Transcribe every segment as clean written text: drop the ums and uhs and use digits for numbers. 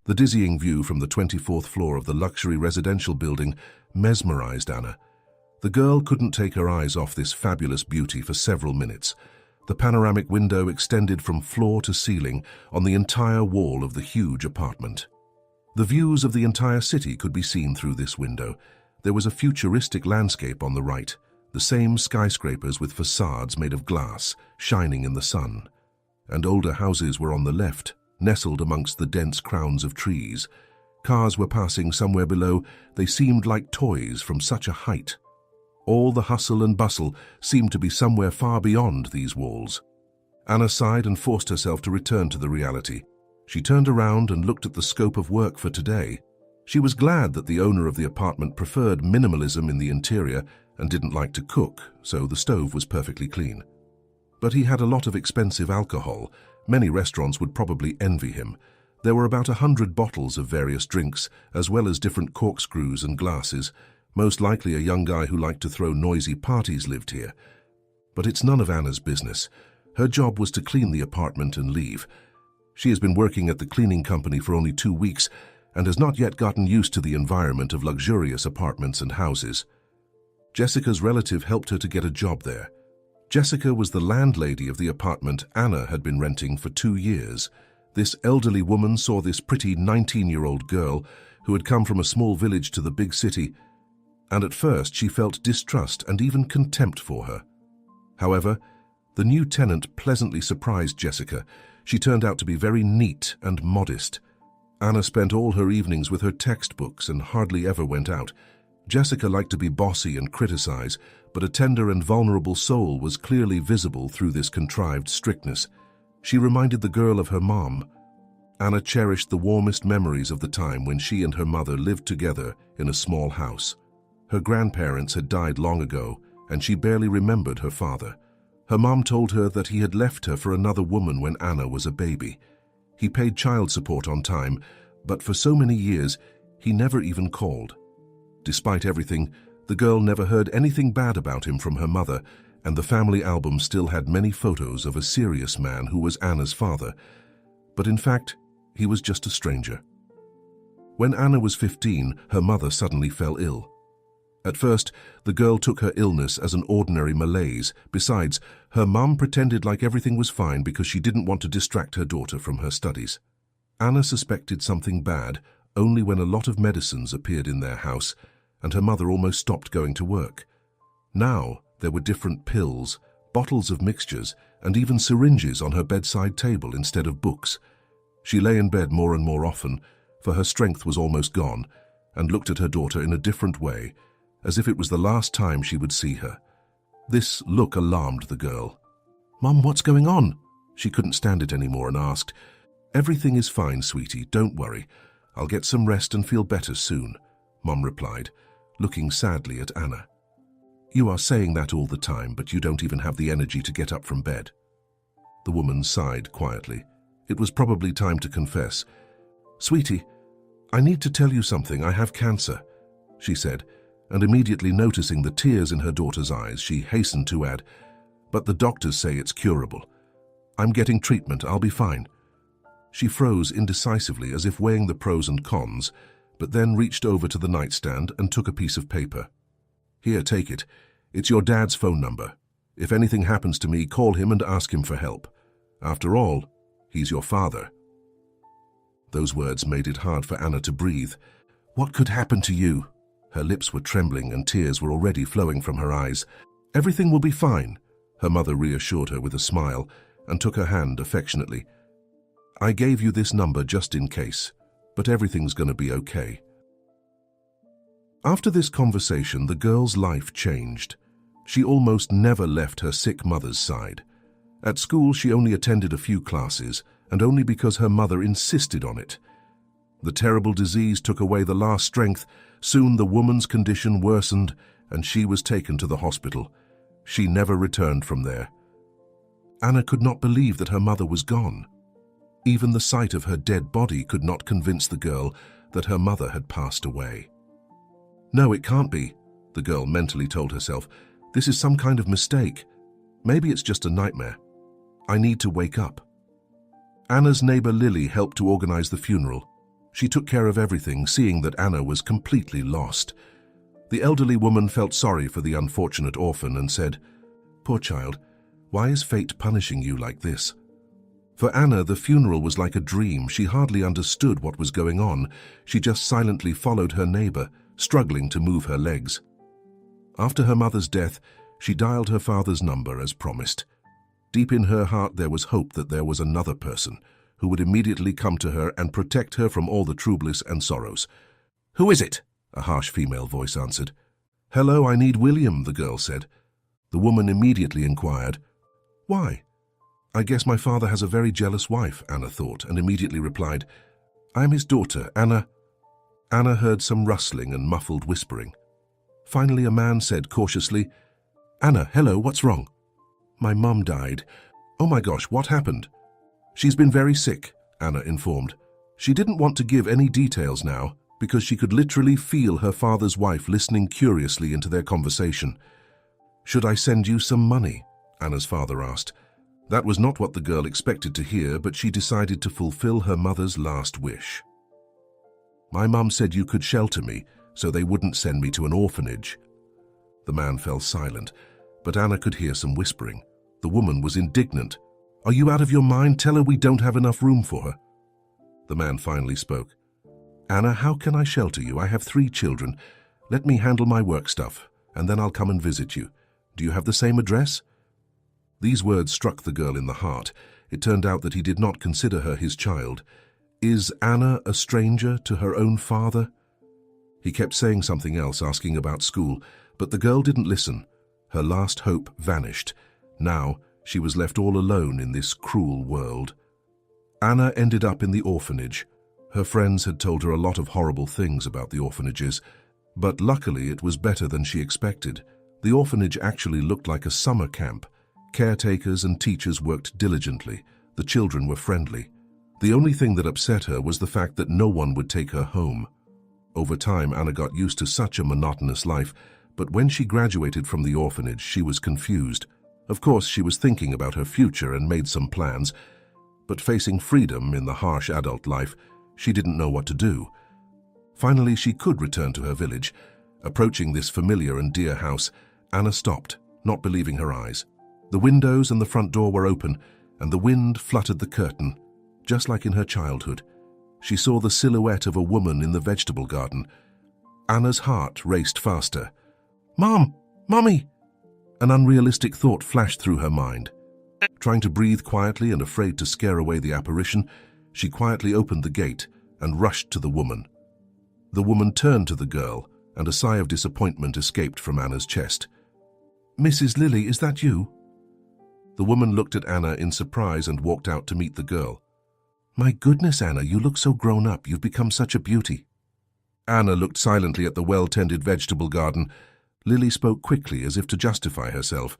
The dizzying view from the 24th floor of the luxury residential building mesmerized Anna. The girl couldn't take her eyes off this fabulous beauty for several minutes. The panoramic window extended from floor to ceiling on the entire wall of the huge apartment. The views of the entire city could be seen through this window. There was a futuristic landscape on the right, the same skyscrapers with facades made of glass, shining in the sun. And older houses were on the left, nestled amongst the dense crowns of trees. Cars were passing somewhere below. They seemed like toys from such a height. All the hustle and bustle seemed to be somewhere far beyond these walls. Anna sighed and forced herself to return to the reality. She turned around and looked at the scope of work for today. She was glad that the owner of the apartment preferred minimalism in the interior and didn't like to cook, so the stove was perfectly clean. But he had a lot of expensive alcohol. Many restaurants would probably envy him. There were about 100 bottles of various drinks, as well as different corkscrews and glasses. Most likely a young guy who liked to throw noisy parties lived here. But it's none of Anna's business. Her job was to clean the apartment and leave. She has been working at the cleaning company for only 2 weeks and has not yet gotten used to the environment of luxurious apartments and houses. Jessica's relative helped her to get a job there. Jessica was the landlady of the apartment Anna had been renting for 2 years. This elderly woman saw this pretty 19-year-old girl who had come from a small village to the big city, and at first she felt distrust and even contempt for her. However, the new tenant pleasantly surprised Jessica. She turned out to be very neat and modest. Anna spent all her evenings with her textbooks and hardly ever went out. Jessica liked to be bossy and criticize, but a tender and vulnerable soul was clearly visible through this contrived strictness. She reminded the girl of her mom. Anna cherished the warmest memories of the time when she and her mother lived together in a small house. Her grandparents had died long ago, and she barely remembered her father. Her mom told her that he had left her for another woman when Anna was a baby. He paid child support on time, but for so many years, he never even called. Despite everything, the girl never heard anything bad about him from her mother, and the family album still had many photos of a serious man who was Anna's father. But in fact, he was just a stranger. When Anna was 15, her mother suddenly fell ill. At first, the girl took her illness as an ordinary malaise. Besides, her mum pretended like everything was fine because she didn't want to distract her daughter from her studies. Anna suspected something bad only when a lot of medicines appeared in their house, and her mother almost stopped going to work. Now, there were different pills, bottles of mixtures, and even syringes on her bedside table instead of books. She lay in bed more and more often, for her strength was almost gone, and looked at her daughter in a different way, as if it was the last time she would see her. This look alarmed the girl. "Mum, what's going on?" She couldn't stand it anymore and asked, "Everything is fine, sweetie, don't worry. I'll get some rest and feel better soon," Mum replied, looking sadly at Anna. "You are saying that all the time, but you don't even have the energy to get up from bed." The woman sighed quietly. It was probably time to confess. "Sweetie, I need to tell you something. I have cancer," she said, and immediately noticing the tears in her daughter's eyes, she hastened to add, "But the doctors say it's curable. I'm getting treatment. I'll be fine." She froze indecisively as if weighing the pros and cons, but then reached over to the nightstand and took a piece of paper. "Here, take it. It's your dad's phone number. If anything happens to me, call him and ask him for help. After all, he's your father." Those words made it hard for Anna to breathe. What could happen to you? Her lips were trembling and tears were already flowing from her eyes. "Everything will be fine," her mother reassured her with a smile and took her hand affectionately. "I gave you this number just in case, but everything's going to be okay." After this conversation, the girl's life changed. She almost never left her sick mother's side. At school, she only attended a few classes, and only because her mother insisted on it. The terrible disease took away the last strength. Soon the woman's condition worsened, and she was taken to the hospital. She never returned from there. Anna could not believe that her mother was gone. Even the sight of her dead body could not convince the girl that her mother had passed away. "No, it can't be," the girl mentally told herself. "This is some kind of mistake. Maybe it's just a nightmare. I need to wake up." Anna's neighbor Lily helped to organize the funeral. She took care of everything, seeing that Anna was completely lost. The elderly woman felt sorry for the unfortunate orphan and said, "Poor child, why is fate punishing you like this?" For Anna, the funeral was like a dream. She hardly understood what was going on. She just silently followed her neighbor, struggling to move her legs. After her mother's death, she dialed her father's number as promised. Deep in her heart there was hope that there was another person who would immediately come to her and protect her from all the troubles and sorrows. "Who is it?" a harsh female voice answered. "Hello, I need William," the girl said. The woman immediately inquired, "Why?" "I guess my father has a very jealous wife," Anna thought, and immediately replied, "I am his daughter, Anna." Anna heard some rustling and muffled whispering. Finally, a man said cautiously, "Anna, hello, what's wrong?" "My mum died." "Oh my gosh, what happened?" "She's been very sick," Anna informed. She didn't want to give any details now, because she could literally feel her father's wife listening curiously into their conversation. "Should I send you some money?" Anna's father asked. That was not what the girl expected to hear, but she decided to fulfill her mother's last wish. "My mum said you could shelter me, so they wouldn't send me to an orphanage." The man fell silent, but Anna could hear some whispering. The woman was indignant. "Are you out of your mind? Tell her we don't have enough room for her." The man finally spoke. "Anna, how can I shelter you? I have 3 children. Let me handle my work stuff, and then I'll come and visit you. Do you have the same address?" These words struck the girl in the heart. It turned out that he did not consider her his child. Is Anna a stranger to her own father? He kept saying something else, asking about school, but the girl didn't listen. Her last hope vanished. Now she was left all alone in this cruel world. Anna ended up in the orphanage. Her friends had told her a lot of horrible things about the orphanages, but luckily it was better than she expected. The orphanage actually looked like a summer camp. Caretakers and teachers worked diligently. The children were friendly. The only thing that upset her was the fact that no one would take her home. Over time, Anna got used to such a monotonous life, but when she graduated from the orphanage, she was confused. Of course, she was thinking about her future and made some plans, but facing freedom in the harsh adult life, she didn't know what to do. Finally, she could return to her village. Approaching this familiar and dear house, Anna stopped, not believing her eyes. The windows and the front door were open, and the wind fluttered the curtain, just like in her childhood. She saw the silhouette of a woman in the vegetable garden. Anna's heart raced faster. "Mom! Mommy!" An unrealistic thought flashed through her mind. Trying to breathe quietly and afraid to scare away the apparition, she quietly opened the gate and rushed to the woman. The woman turned to the girl, and a sigh of disappointment escaped from Anna's chest. "Mrs. Lily, is that you?" The woman looked at Anna in surprise and walked out to meet the girl. "My goodness, Anna, you look so grown up. You've become such a beauty." Anna looked silently at the well-tended vegetable garden. Lily spoke quickly as if to justify herself.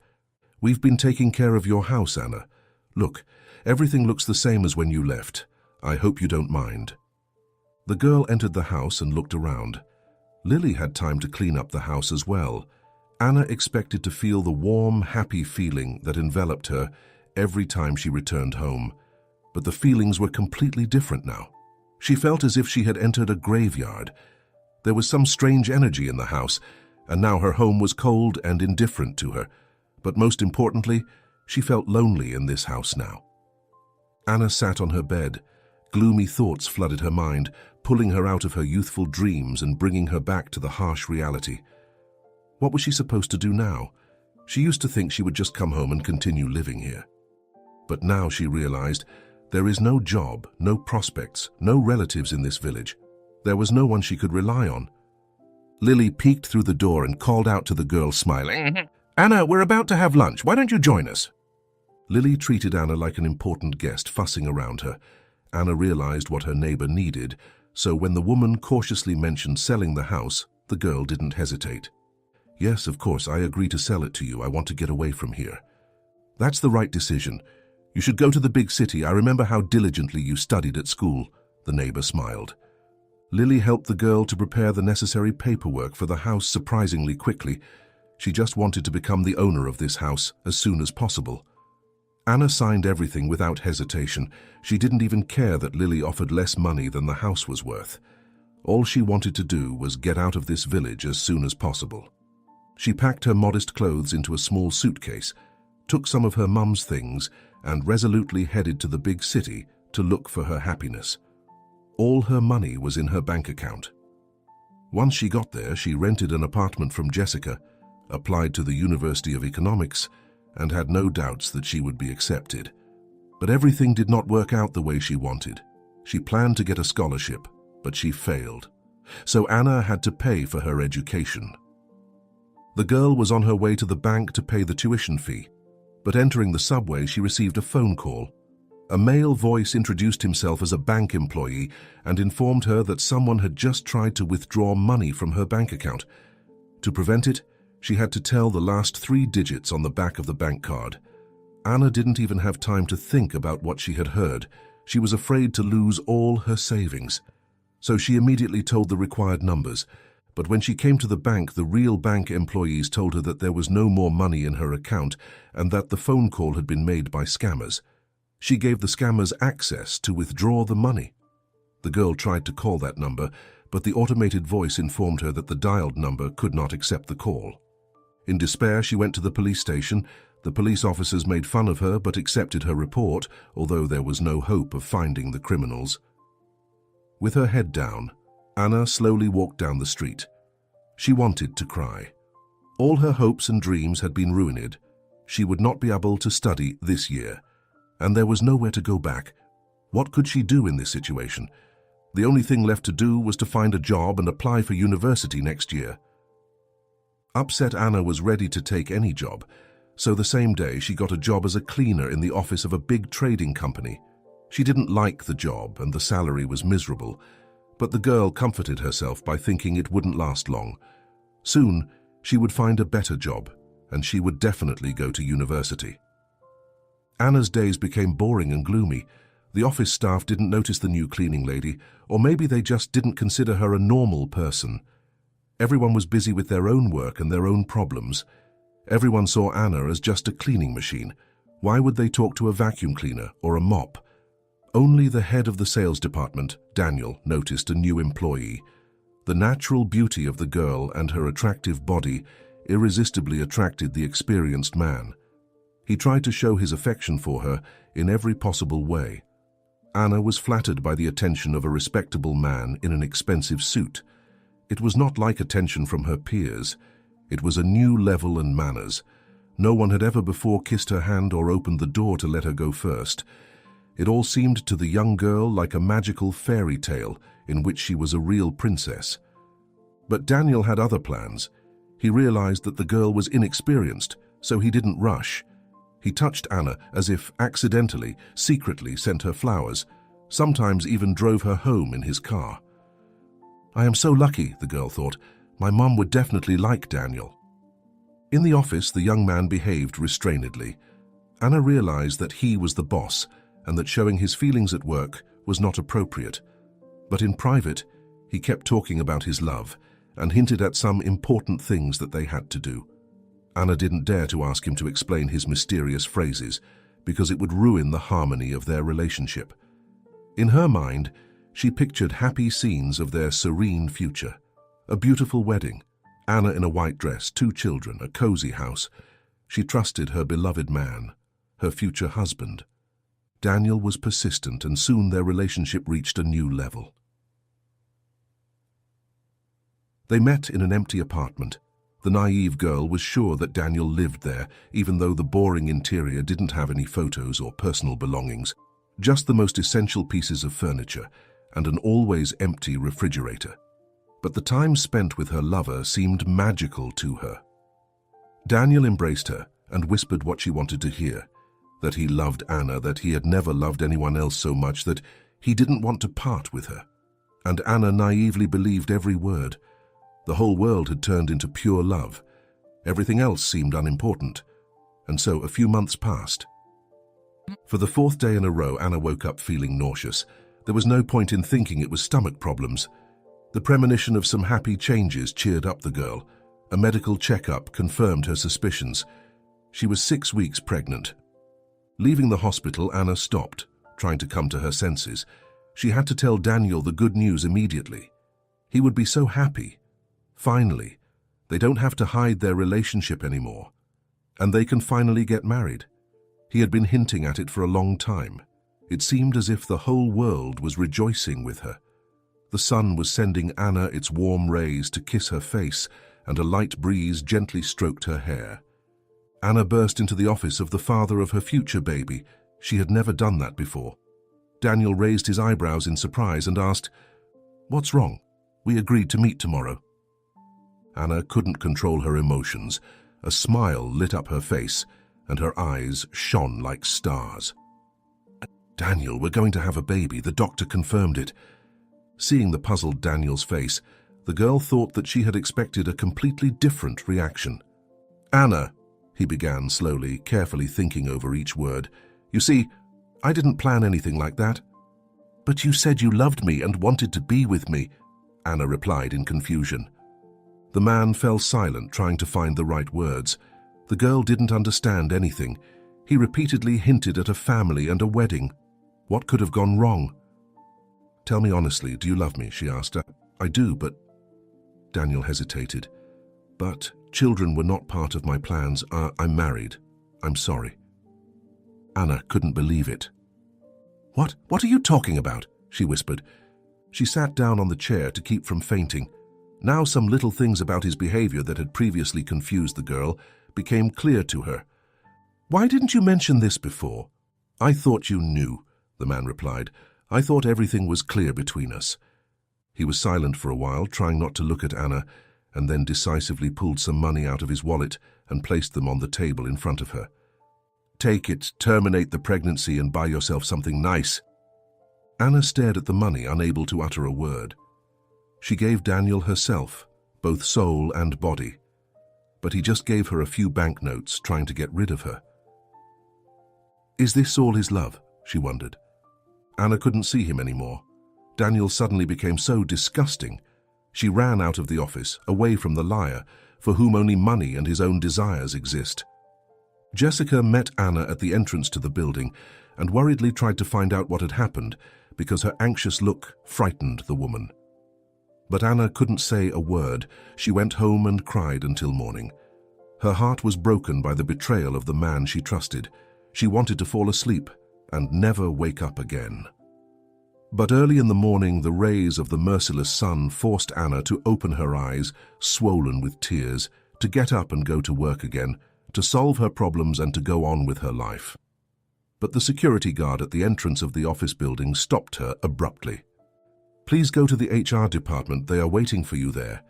"We've been taking care of your house, Anna. Look, everything looks the same as when you left. I hope you don't mind." The girl entered the house and looked around. Lily had time to clean up the house as well. Anna expected to feel the warm, happy feeling that enveloped her every time she returned home. But the feelings were completely different now. She felt as if she had entered a graveyard. There was some strange energy in the house, and now her home was cold and indifferent to her. But most importantly, she felt lonely in this house now. Anna sat on her bed. Gloomy thoughts flooded her mind, pulling her out of her youthful dreams and bringing her back to the harsh reality. What was she supposed to do now? She used to think she would just come home and continue living here. But now she realized there is no job, no prospects, no relatives in this village. There was no one she could rely on. Lily peeked through the door and called out to the girl, smiling. "Anna, we're about to have lunch. Why don't you join us?" Lily treated Anna like an important guest, fussing around her. Anna realized what her neighbor needed, so when the woman cautiously mentioned selling the house, the girl didn't hesitate. "Yes, of course, I agree to sell it to you. I want to get away from here." "That's the right decision. You should go to the big city. I remember how diligently you studied at school," the neighbor smiled. Lily helped the girl to prepare the necessary paperwork for the house surprisingly quickly. She just wanted to become the owner of this house as soon as possible. Anna signed everything without hesitation. She didn't even care that Lily offered less money than the house was worth. All she wanted to do was get out of this village as soon as possible. She packed her modest clothes into a small suitcase, took some of her mum's things, and resolutely headed to the big city to look for her happiness. All her money was in her bank account. Once she got there, she rented an apartment from Jessica, applied to the University of Economics, and had no doubts that she would be accepted. But everything did not work out the way she wanted. She planned to get a scholarship, but she failed. So Anna had to pay for her education. The girl was on her way to the bank to pay the tuition fee, but entering the subway she received a phone call. A male voice introduced himself as a bank employee and informed her that someone had just tried to withdraw money from her bank account. To prevent it, she had to tell the last 3 digits on the back of the bank card. Anna didn't even have time to think about what she had heard. She was afraid to lose all her savings. So she immediately told the required numbers. But when she came to the bank, the real bank employees told her that there was no more money in her account and that the phone call had been made by scammers. She gave the scammers access to withdraw the money. The girl tried to call that number, but the automated voice informed her that the dialed number could not accept the call. In despair, she went to the police station. The police officers made fun of her but accepted her report, although there was no hope of finding the criminals. With her head down, Anna slowly walked down the street. She wanted to cry. All her hopes and dreams had been ruined. She would not be able to study this year, and there was nowhere to go back. What could she do in this situation? The only thing left to do was to find a job and apply for university next year. Upset Anna was ready to take any job, so the same day she got a job as a cleaner in the office of a big trading company. She didn't like the job and the salary was miserable, but the girl comforted herself by thinking it wouldn't last long. Soon, she would find a better job, and she would definitely go to university. Anna's days became boring and gloomy. The office staff didn't notice the new cleaning lady, or maybe they just didn't consider her a normal person. Everyone was busy with their own work and their own problems. Everyone saw Anna as just a cleaning machine. Why would they talk to a vacuum cleaner or a mop? Only the head of the sales department, Daniel, noticed a new employee. The natural beauty of the girl and her attractive body irresistibly attracted the experienced man. He tried to show his affection for her in every possible way. Anna was flattered by the attention of a respectable man in an expensive suit. It was not like attention from her peers. It was a new level and manners. No one had ever before kissed her hand or opened the door to let her go first. It all seemed to the young girl like a magical fairy tale in which she was a real princess. But Daniel had other plans. He realized that the girl was inexperienced, so he didn't rush. He touched Anna as if accidentally, secretly sent her flowers, sometimes even drove her home in his car. I am so lucky, the girl thought. My mum would definitely like Daniel. In the office, the young man behaved restrainedly. Anna realized that he was the boss and that showing his feelings at work was not appropriate. But in private, he kept talking about his love and hinted at some important things that they had to do. Anna didn't dare to ask him to explain his mysterious phrases because it would ruin the harmony of their relationship. In her mind, she pictured happy scenes of their serene future. A beautiful wedding, Anna in a white dress, 2 children, a cozy house. She trusted her beloved man, her future husband. Daniel was persistent, and soon their relationship reached a new level. They met in an empty apartment. The naive girl was sure that Daniel lived there, even though the boring interior didn't have any photos or personal belongings, just the most essential pieces of furniture and an always empty refrigerator. But the time spent with her lover seemed magical to her. Daniel embraced her and whispered what she wanted to hear, that he loved Anna, that he had never loved anyone else so much, that he didn't want to part with her. And Anna naively believed every word. The whole world had turned into pure love. Everything else seemed unimportant. And so a few months passed. For the 4th day in a row, Anna woke up feeling nauseous. There was no point in thinking it was stomach problems. The premonition of some happy changes cheered up the girl. A medical checkup confirmed her suspicions. She was 6 weeks pregnant. Leaving the hospital, Anna stopped, trying to come to her senses. She had to tell Daniel the good news immediately. He would be so happy. Finally, they don't have to hide their relationship anymore. And they can finally get married. He had been hinting at it for a long time. It seemed as if the whole world was rejoicing with her. The sun was sending Anna its warm rays to kiss her face, and a light breeze gently stroked her hair. Anna burst into the office of the father of her future baby. She had never done that before. Daniel raised his eyebrows in surprise and asked, "What's wrong? We agreed to meet tomorrow." Anna couldn't control her emotions. A smile lit up her face, and her eyes shone like stars. "Daniel, we're going to have a baby. The doctor confirmed it." Seeing the puzzled Daniel's face, the girl thought that she had expected a completely different reaction. "Anna," he began slowly, carefully thinking over each word, "you see, I didn't plan anything like that." "But you said you loved me and wanted to be with me," Anna replied in confusion. The man fell silent, trying to find the right words. The girl didn't understand anything. He repeatedly hinted at a family and a wedding. What could have gone wrong? "Tell me honestly, do you love me?" she asked. I do, but..." Daniel hesitated. "But children were not part of my plans. I'm married. I'm sorry." Anna couldn't believe it. What are you talking about?" she whispered. She sat down on the chair to keep from fainting. Now some little things about his behavior that had previously confused the girl became clear to her. "Why didn't you mention this before?" "I thought you knew," the man replied. "I thought everything was clear between us." He was silent for a while, trying not to look at Anna, and then decisively pulled some money out of his wallet and placed them on the table in front of her. "Take it, terminate the pregnancy, and buy yourself something nice." Anna stared at the money, unable to utter a word. She gave Daniel herself, both soul and body. But he just gave her a few banknotes, trying to get rid of her. Is this all his love? She wondered. Anna couldn't see him anymore. Daniel suddenly became so disgusting. She ran out of the office, away from the liar, for whom only money and his own desires exist. Jessica met Anna at the entrance to the building and worriedly tried to find out what had happened because her anxious look frightened the woman. But Anna couldn't say a word. She went home and cried until morning. Her heart was broken by the betrayal of the man she trusted. She wanted to fall asleep and never wake up again. But early in the morning, the rays of the merciless sun forced Anna to open her eyes, swollen with tears, to get up and go to work again, to solve her problems and to go on with her life. But the security guard at the entrance of the office building stopped her abruptly. "Please go to the HR department. They are waiting for you there."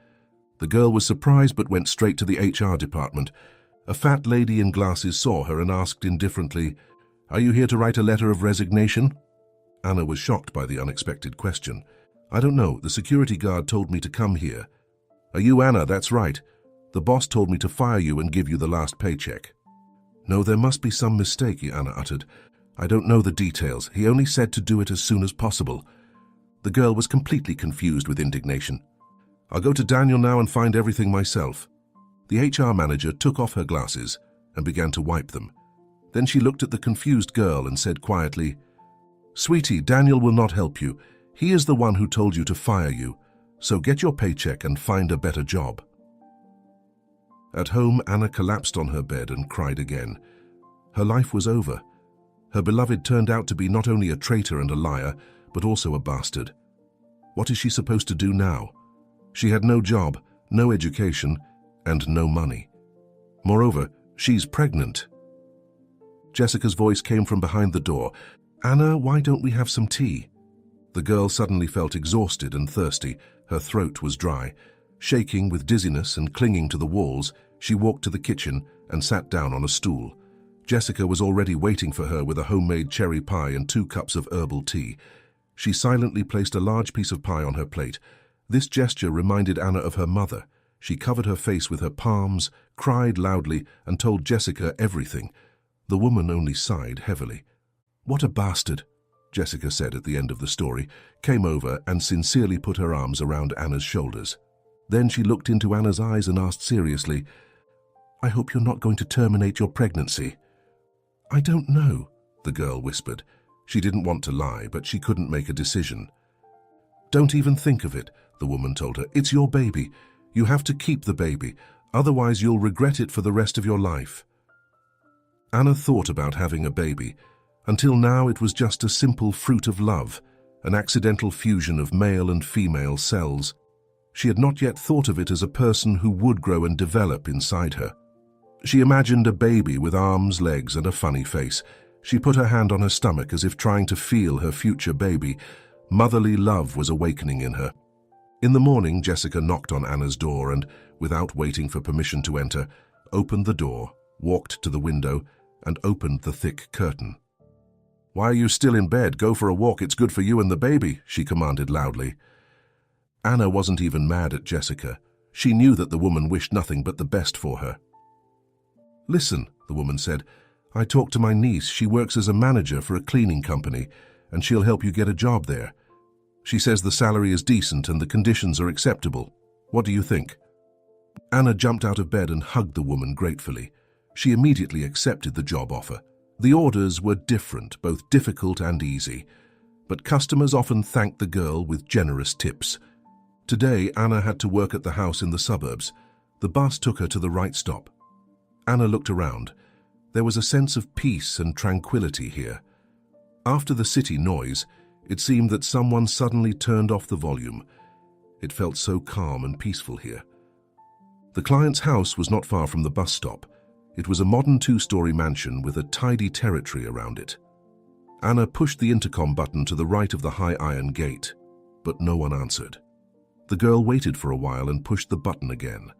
The girl was surprised but went straight to the HR department. A fat lady in glasses saw her and asked indifferently, "Are you here to write a letter of resignation?" Anna was shocked by the unexpected question. "I don't know. The security guard told me to come here." "Are you Anna? That's right. The boss told me to fire you and give you the last paycheck." "No, there must be some mistake," Anna uttered. "I don't know the details. He only said to do it as soon as possible." The girl was completely confused with indignation. "I'll go to Daniel now and find everything myself." The HR manager took off her glasses and began to wipe them. Then she looked at the confused girl and said quietly, "Sweetie, Daniel will not help you. He is the one who told you to fire you. So get your paycheck and find a better job." At home, Anna collapsed on her bed and cried again. Her life was over. Her beloved turned out to be not only a traitor and a liar, but also a bastard. What is she supposed to do now? She had no job, no education, and no money. Moreover, she's pregnant. Jessica's voice came from behind the door. "Anna, why don't we have some tea?" The girl suddenly felt exhausted and thirsty. Her throat was dry. Shaking with dizziness and clinging to the walls, she walked to the kitchen and sat down on a stool. Jessica was already waiting for her with a homemade cherry pie and 2 cups of herbal tea. She silently placed a large piece of pie on her plate. This gesture reminded Anna of her mother. She covered her face with her palms, cried loudly, and told Jessica everything. The woman only sighed heavily. "What a bastard," Jessica said at the end of the story, came over and sincerely put her arms around Anna's shoulders. Then she looked into Anna's eyes and asked seriously, "I hope you're not going to terminate your pregnancy." "I don't know," the girl whispered. She didn't want to lie, but she couldn't make a decision. Don't even think of it, the woman told her. It's your baby. You have to keep the baby, otherwise you'll regret it for the rest of your life. Anna thought about having a baby. Until now it was just a simple fruit of love, an accidental fusion of male and female cells. She had not yet thought of it as a person who would grow and develop inside her. She imagined a baby with arms, legs, and a funny face. She put her hand on her stomach as if trying to feel her future baby. Motherly love was awakening in her. In the morning, Jessica knocked on Anna's door and, without waiting for permission to enter, opened the door, walked to the window, and opened the thick curtain. "Why are you still in bed? Go for a walk. It's good for you and the baby," she commanded loudly. Anna wasn't even mad at Jessica. She knew that the woman wished nothing but the best for her. "Listen," the woman said, "I talked to my niece. She works as a manager for a cleaning company, and she'll help you get a job there. She says the salary is decent and the conditions are acceptable. What do you think?" Anna jumped out of bed and hugged the woman gratefully. She immediately accepted the job offer. The orders were different, both difficult and easy, but customers often thanked the girl with generous tips. Today, Anna had to work at the house in the suburbs. The bus took her to the right stop. Anna looked around. There was a sense of peace and tranquility here. After the city noise, it seemed that someone suddenly turned off the volume. It felt so calm and peaceful here. The client's house was not far from the bus stop. It was a modern two-story mansion with a tidy territory around it. Anna pushed the intercom button to the right of the high iron gate, but no one answered. The girl waited for a while and pushed the button again.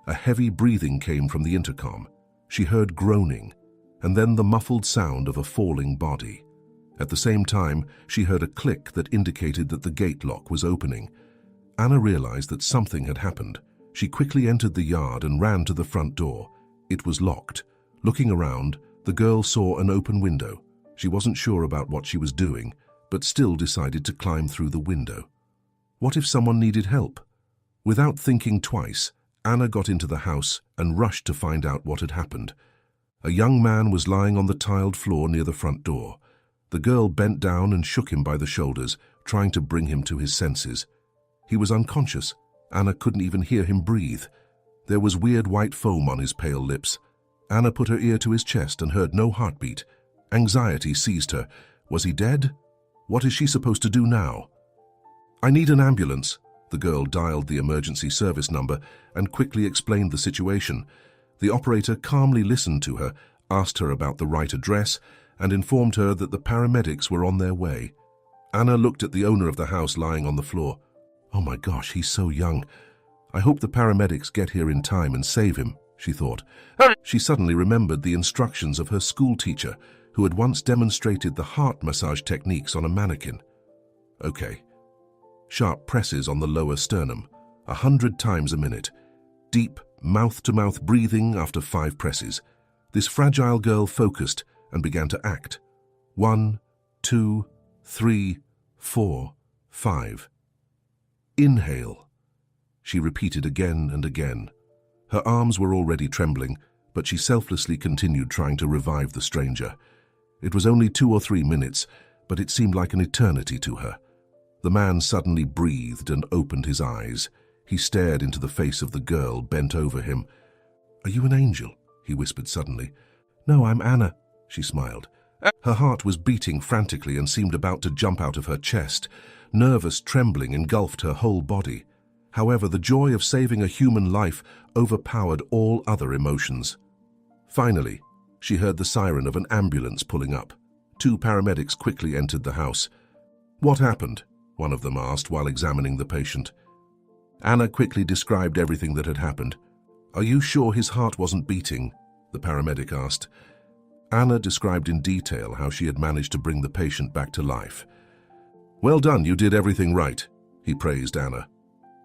A heavy breathing came from the intercom. She heard groaning, and then the muffled sound of a falling body. At the same time, she heard a click that indicated that the gate lock was opening. Anna realized that something had happened. She quickly entered the yard and ran to the front door. It was locked. Looking around, the girl saw an open window. She wasn't sure about what she was doing, but still decided to climb through the window. What if someone needed help? Without thinking twice, Anna got into the house and rushed to find out what had happened. A young man was lying on the tiled floor near the front door. The girl bent down and shook him by the shoulders, trying to bring him to his senses. He was unconscious. Anna couldn't even hear him breathe. There was weird white foam on his pale lips. Anna put her ear to his chest and heard no heartbeat. Anxiety seized her. Was he dead? What is she supposed to do now? "I need an ambulance." The girl dialed the emergency service number and quickly explained the situation. The operator calmly listened to her, asked her about the right address, and informed her that the paramedics were on their way. Anna looked at the owner of the house lying on the floor. "Oh my gosh, he's so young. I hope the paramedics get here in time and save him," she thought. She suddenly remembered the instructions of her school teacher, who had once demonstrated the heart massage techniques on a mannequin. Okay. Sharp presses on the lower sternum, 100 times a minute. Deep, mouth-to-mouth breathing after 5 presses. This fragile girl focused and began to act. 1, 2, 3, 4, 5. Inhale. She repeated again and again. Her arms were already trembling, but she selflessly continued trying to revive the stranger. It was only 2 or 3 minutes, but it seemed like an eternity to her. The man suddenly breathed and opened his eyes. He stared into the face of the girl bent over him. "Are you an angel?" he whispered suddenly. "No, I'm Anna," she smiled. Her heart was beating frantically and seemed about to jump out of her chest. Nervous trembling engulfed her whole body. However, the joy of saving a human life overpowered all other emotions. Finally, she heard the siren of an ambulance pulling up. 2 paramedics quickly entered the house. "What happened?" one of them asked while examining the patient. Anna quickly described everything that had happened. "Are you sure his heart wasn't beating?" the paramedic asked. Anna described in detail how she had managed to bring the patient back to life. "Well done, you did everything right," he praised Anna.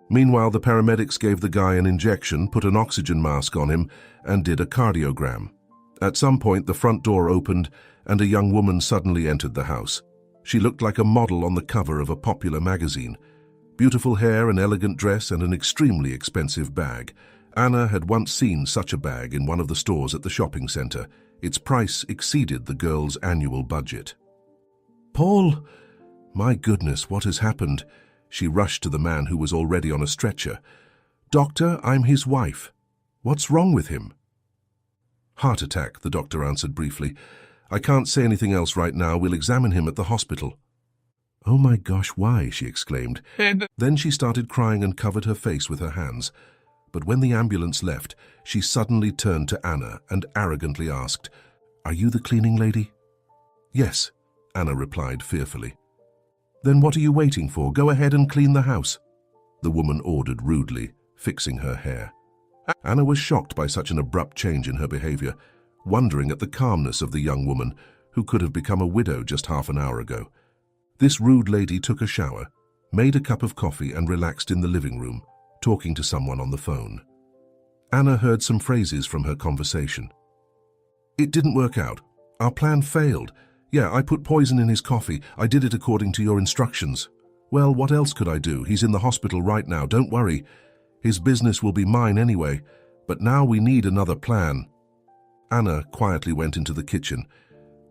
Meanwhile, the paramedics gave the guy an injection, put an oxygen mask on him, and did a cardiogram. At some point, the front door opened, and a young woman suddenly entered the house. She looked like a model on the cover of a popular magazine. Beautiful hair, an elegant dress, and an extremely expensive bag. Anna had once seen such a bag in one of the stores at the shopping center. Its price exceeded the girl's annual budget. "Paul! My goodness, what has happened?" She rushed to the man who was already on a stretcher. "Doctor, I'm his wife. What's wrong with him?" "Heart attack," the doctor answered briefly. "I can't say anything else right now. We'll examine him at the hospital." "Oh my gosh, why?" she exclaimed. Then she started crying and covered her face with her hands. But when the ambulance left, she suddenly turned to Anna and arrogantly asked, "Are you the cleaning lady?" "Yes," Anna replied fearfully. "Then what are you waiting for? Go ahead and clean the house," the woman ordered rudely, fixing her hair. Anna was shocked by such an abrupt change in her behavior, wondering at the calmness of the young woman who could have become a widow just half an hour ago. This rude lady took a shower, made a cup of coffee and relaxed in the living room, talking to someone on the phone. Anna heard some phrases from her conversation. "It didn't work out. Our plan failed. Yeah, I put poison in his coffee. I did it according to your instructions. Well, what else could I do? He's in the hospital right now. Don't worry. His business will be mine anyway. But now we need another plan." Anna quietly went into the kitchen.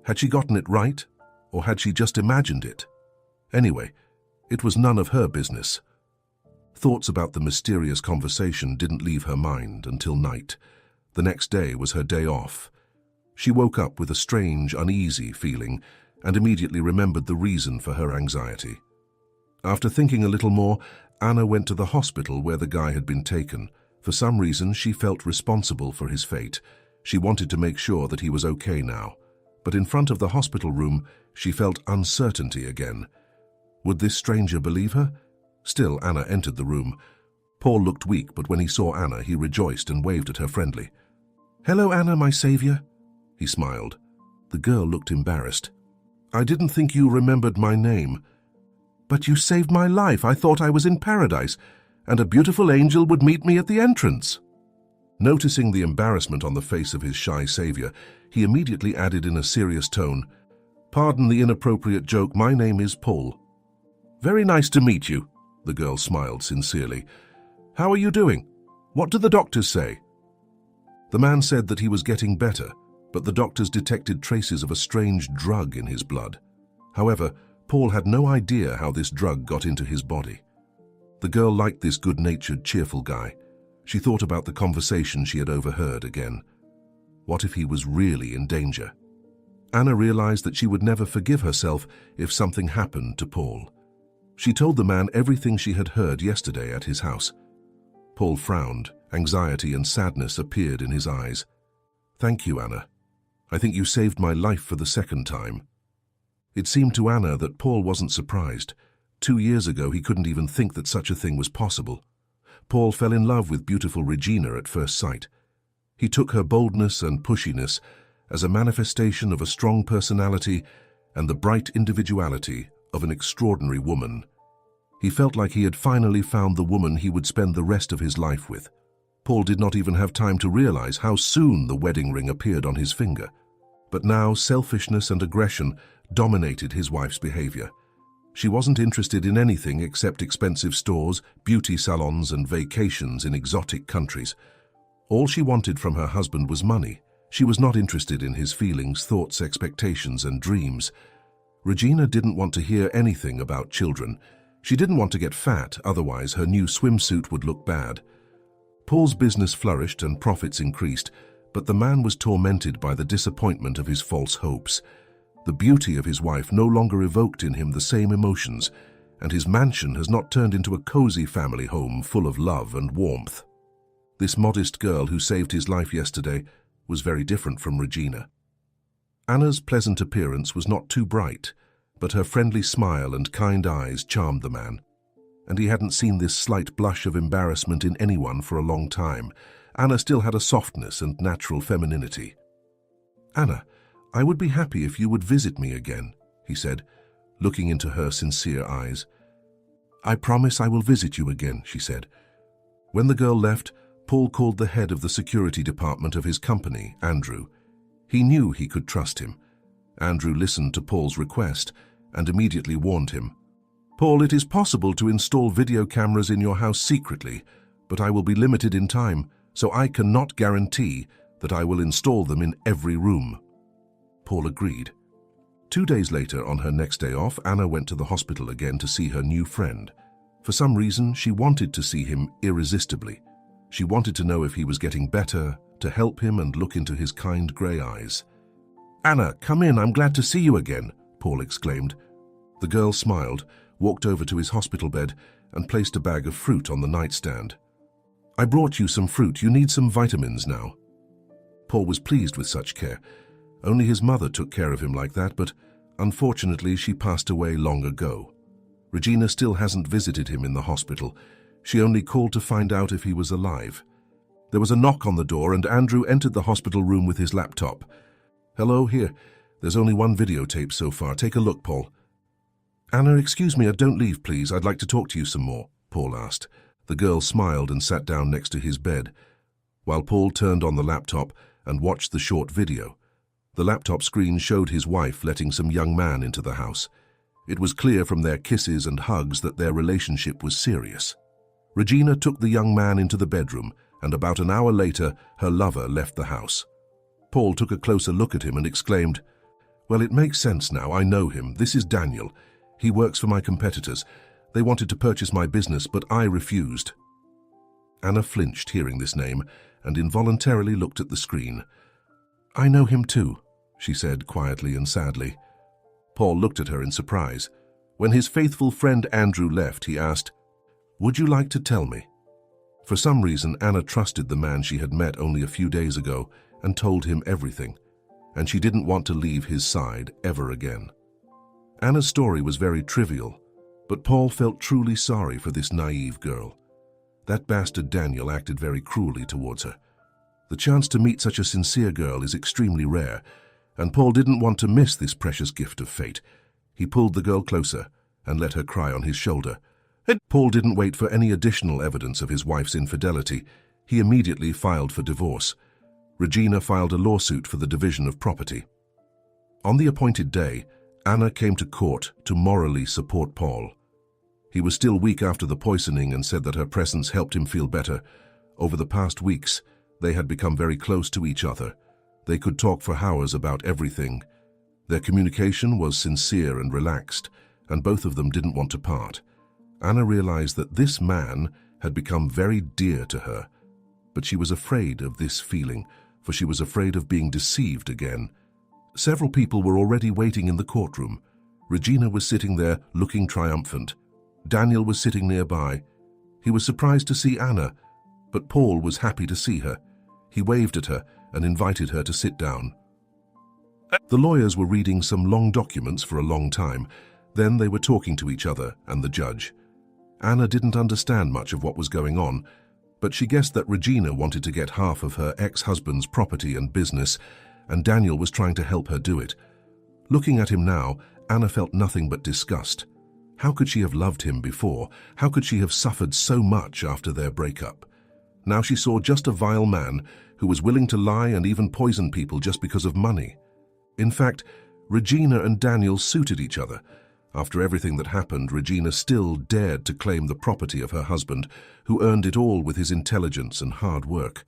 Had she gotten it right? Or had she just imagined it? Anyway, it was none of her business. Thoughts about the mysterious conversation didn't leave her mind until night. The next day was her day off. She woke up with a strange, uneasy feeling and immediately remembered the reason for her anxiety. After thinking a little more, Anna went to the hospital where the guy had been taken. For some reason, she felt responsible for his fate. She wanted to make sure that he was okay now. But in front of the hospital room, she felt uncertainty again. Would this stranger believe her? Still, Anna entered the room. Paul looked weak, but when he saw Anna, he rejoiced and waved at her friendly. "Hello, Anna, my savior." He smiled. The girl looked embarrassed. "I didn't think you remembered my name." "But you saved my life. I thought I was in paradise, and a beautiful angel would meet me at the entrance." Noticing the embarrassment on the face of his shy savior, he immediately added in a serious tone, "Pardon the inappropriate joke. My name is Paul." "Very nice to meet you," the girl smiled sincerely. "How are you doing? What do the doctors say?" The man said that he was getting better, but the doctors detected traces of a strange drug in his blood. However, Paul had no idea how this drug got into his body. The girl liked this good-natured, cheerful guy. She thought about the conversation she had overheard again. What if he was really in danger? Anna realized that she would never forgive herself if something happened to Paul. She told the man everything she had heard yesterday at his house. Paul frowned. Anxiety and sadness appeared in his eyes. "Thank you, Anna. I think you saved my life for the second time." It seemed to Anna that Paul wasn't surprised. 2 years ago, he couldn't even think that such a thing was possible. Paul fell in love with beautiful Regina at first sight. He took her boldness and pushiness as a manifestation of a strong personality and the bright individuality of an extraordinary woman. He felt like he had finally found the woman he would spend the rest of his life with. Paul did not even have time to realize how soon the wedding ring appeared on his finger. But now selfishness and aggression dominated his wife's behavior. She wasn't interested in anything except expensive stores, beauty salons, and vacations in exotic countries. All she wanted from her husband was money. She was not interested in his feelings, thoughts, expectations, and dreams. Regina didn't want to hear anything about children. She didn't want to get fat, otherwise her new swimsuit would look bad. Paul's business flourished and profits increased, but the man was tormented by the disappointment of his false hopes. The beauty of his wife no longer evoked in him the same emotions, and his mansion has not turned into a cozy family home full of love and warmth. This modest girl who saved his life yesterday was very different from Regina. Anna's pleasant appearance was not too bright, but her friendly smile and kind eyes charmed the man. And he hadn't seen this slight blush of embarrassment in anyone for a long time. Anna still had a softness and natural femininity. "Anna, I would be happy if you would visit me again," he said, looking into her sincere eyes. "I promise I will visit you again," she said. When the girl left, Paul called the head of the security department of his company, Andrew. He knew he could trust him. Andrew listened to Paul's request and immediately warned him. "Paul, it is possible to install video cameras in your house secretly, but I will be limited in time, so I cannot guarantee that I will install them in every room." Paul agreed. 2 days later, on her next day off, Anna went to the hospital again to see her new friend. For some reason, she wanted to see him irresistibly. She wanted to know if he was getting better, to help him and look into his kind grey eyes. "Anna, come in, I'm glad to see you again," Paul exclaimed. The girl smiled, walked over to his hospital bed, and placed a bag of fruit on the nightstand. "I brought you some fruit. You need some vitamins now." Paul was pleased with such care. Only his mother took care of him like that, but unfortunately she passed away long ago. Regina still hasn't visited him in the hospital. She only called to find out if he was alive. There was a knock on the door and Andrew entered the hospital room with his laptop. "Hello, here. There's only one videotape so far. Take a look, Paul." "Anna, excuse me, don't leave, please. I'd like to talk to you some more," Paul asked. The girl smiled and sat down next to his bed, while Paul turned on the laptop and watched the short video. The laptop screen showed his wife letting some young man into the house. It was clear from their kisses and hugs that their relationship was serious. Regina took the young man into the bedroom, and about an hour later, her lover left the house. Paul took a closer look at him and exclaimed, "Well, it makes sense now. I know him. This is Daniel. He works for my competitors. They wanted to purchase my business, but I refused." Anna flinched hearing this name and involuntarily looked at the screen. "I know him too," she said quietly and sadly. Paul looked at her in surprise. When his faithful friend Andrew left, he asked, "Would you like to tell me?" For some reason, Anna trusted the man she had met only a few days ago and told him everything, and she didn't want to leave his side ever again. Anna's story was very trivial, but Paul felt truly sorry for this naive girl. That bastard Daniel acted very cruelly towards her. The chance to meet such a sincere girl is extremely rare, and Paul didn't want to miss this precious gift of fate. He pulled the girl closer and let her cry on his shoulder. Paul didn't wait for any additional evidence of his wife's infidelity. He immediately filed for divorce. Regina filed a lawsuit for the division of property. On the appointed day, Anna came to court to morally support Paul. He was still weak after the poisoning and said that her presence helped him feel better. Over the past weeks, they had become very close to each other. They could talk for hours about everything. Their communication was sincere and relaxed, and both of them didn't want to part. Anna realized that this man had become very dear to her, but she was afraid of this feeling, for she was afraid of being deceived again. Several people were already waiting in the courtroom. Regina was sitting there looking triumphant. Daniel was sitting nearby. He was surprised to see Anna, but Paul was happy to see her. He waved at her and invited her to sit down. The lawyers were reading some long documents for a long time. Then they were talking to each other and the judge. Anna didn't understand much of what was going on, but she guessed that Regina wanted to get half of her ex-husband's property and business, and Daniel was trying to help her do it. Looking at him now, Anna felt nothing but disgust. How could she have loved him before? How could she have suffered so much after their breakup? Now she saw just a vile man who was willing to lie and even poison people just because of money. In fact, Regina and Daniel suited each other. After everything that happened, Regina still dared to claim the property of her husband, who earned it all with his intelligence and hard work.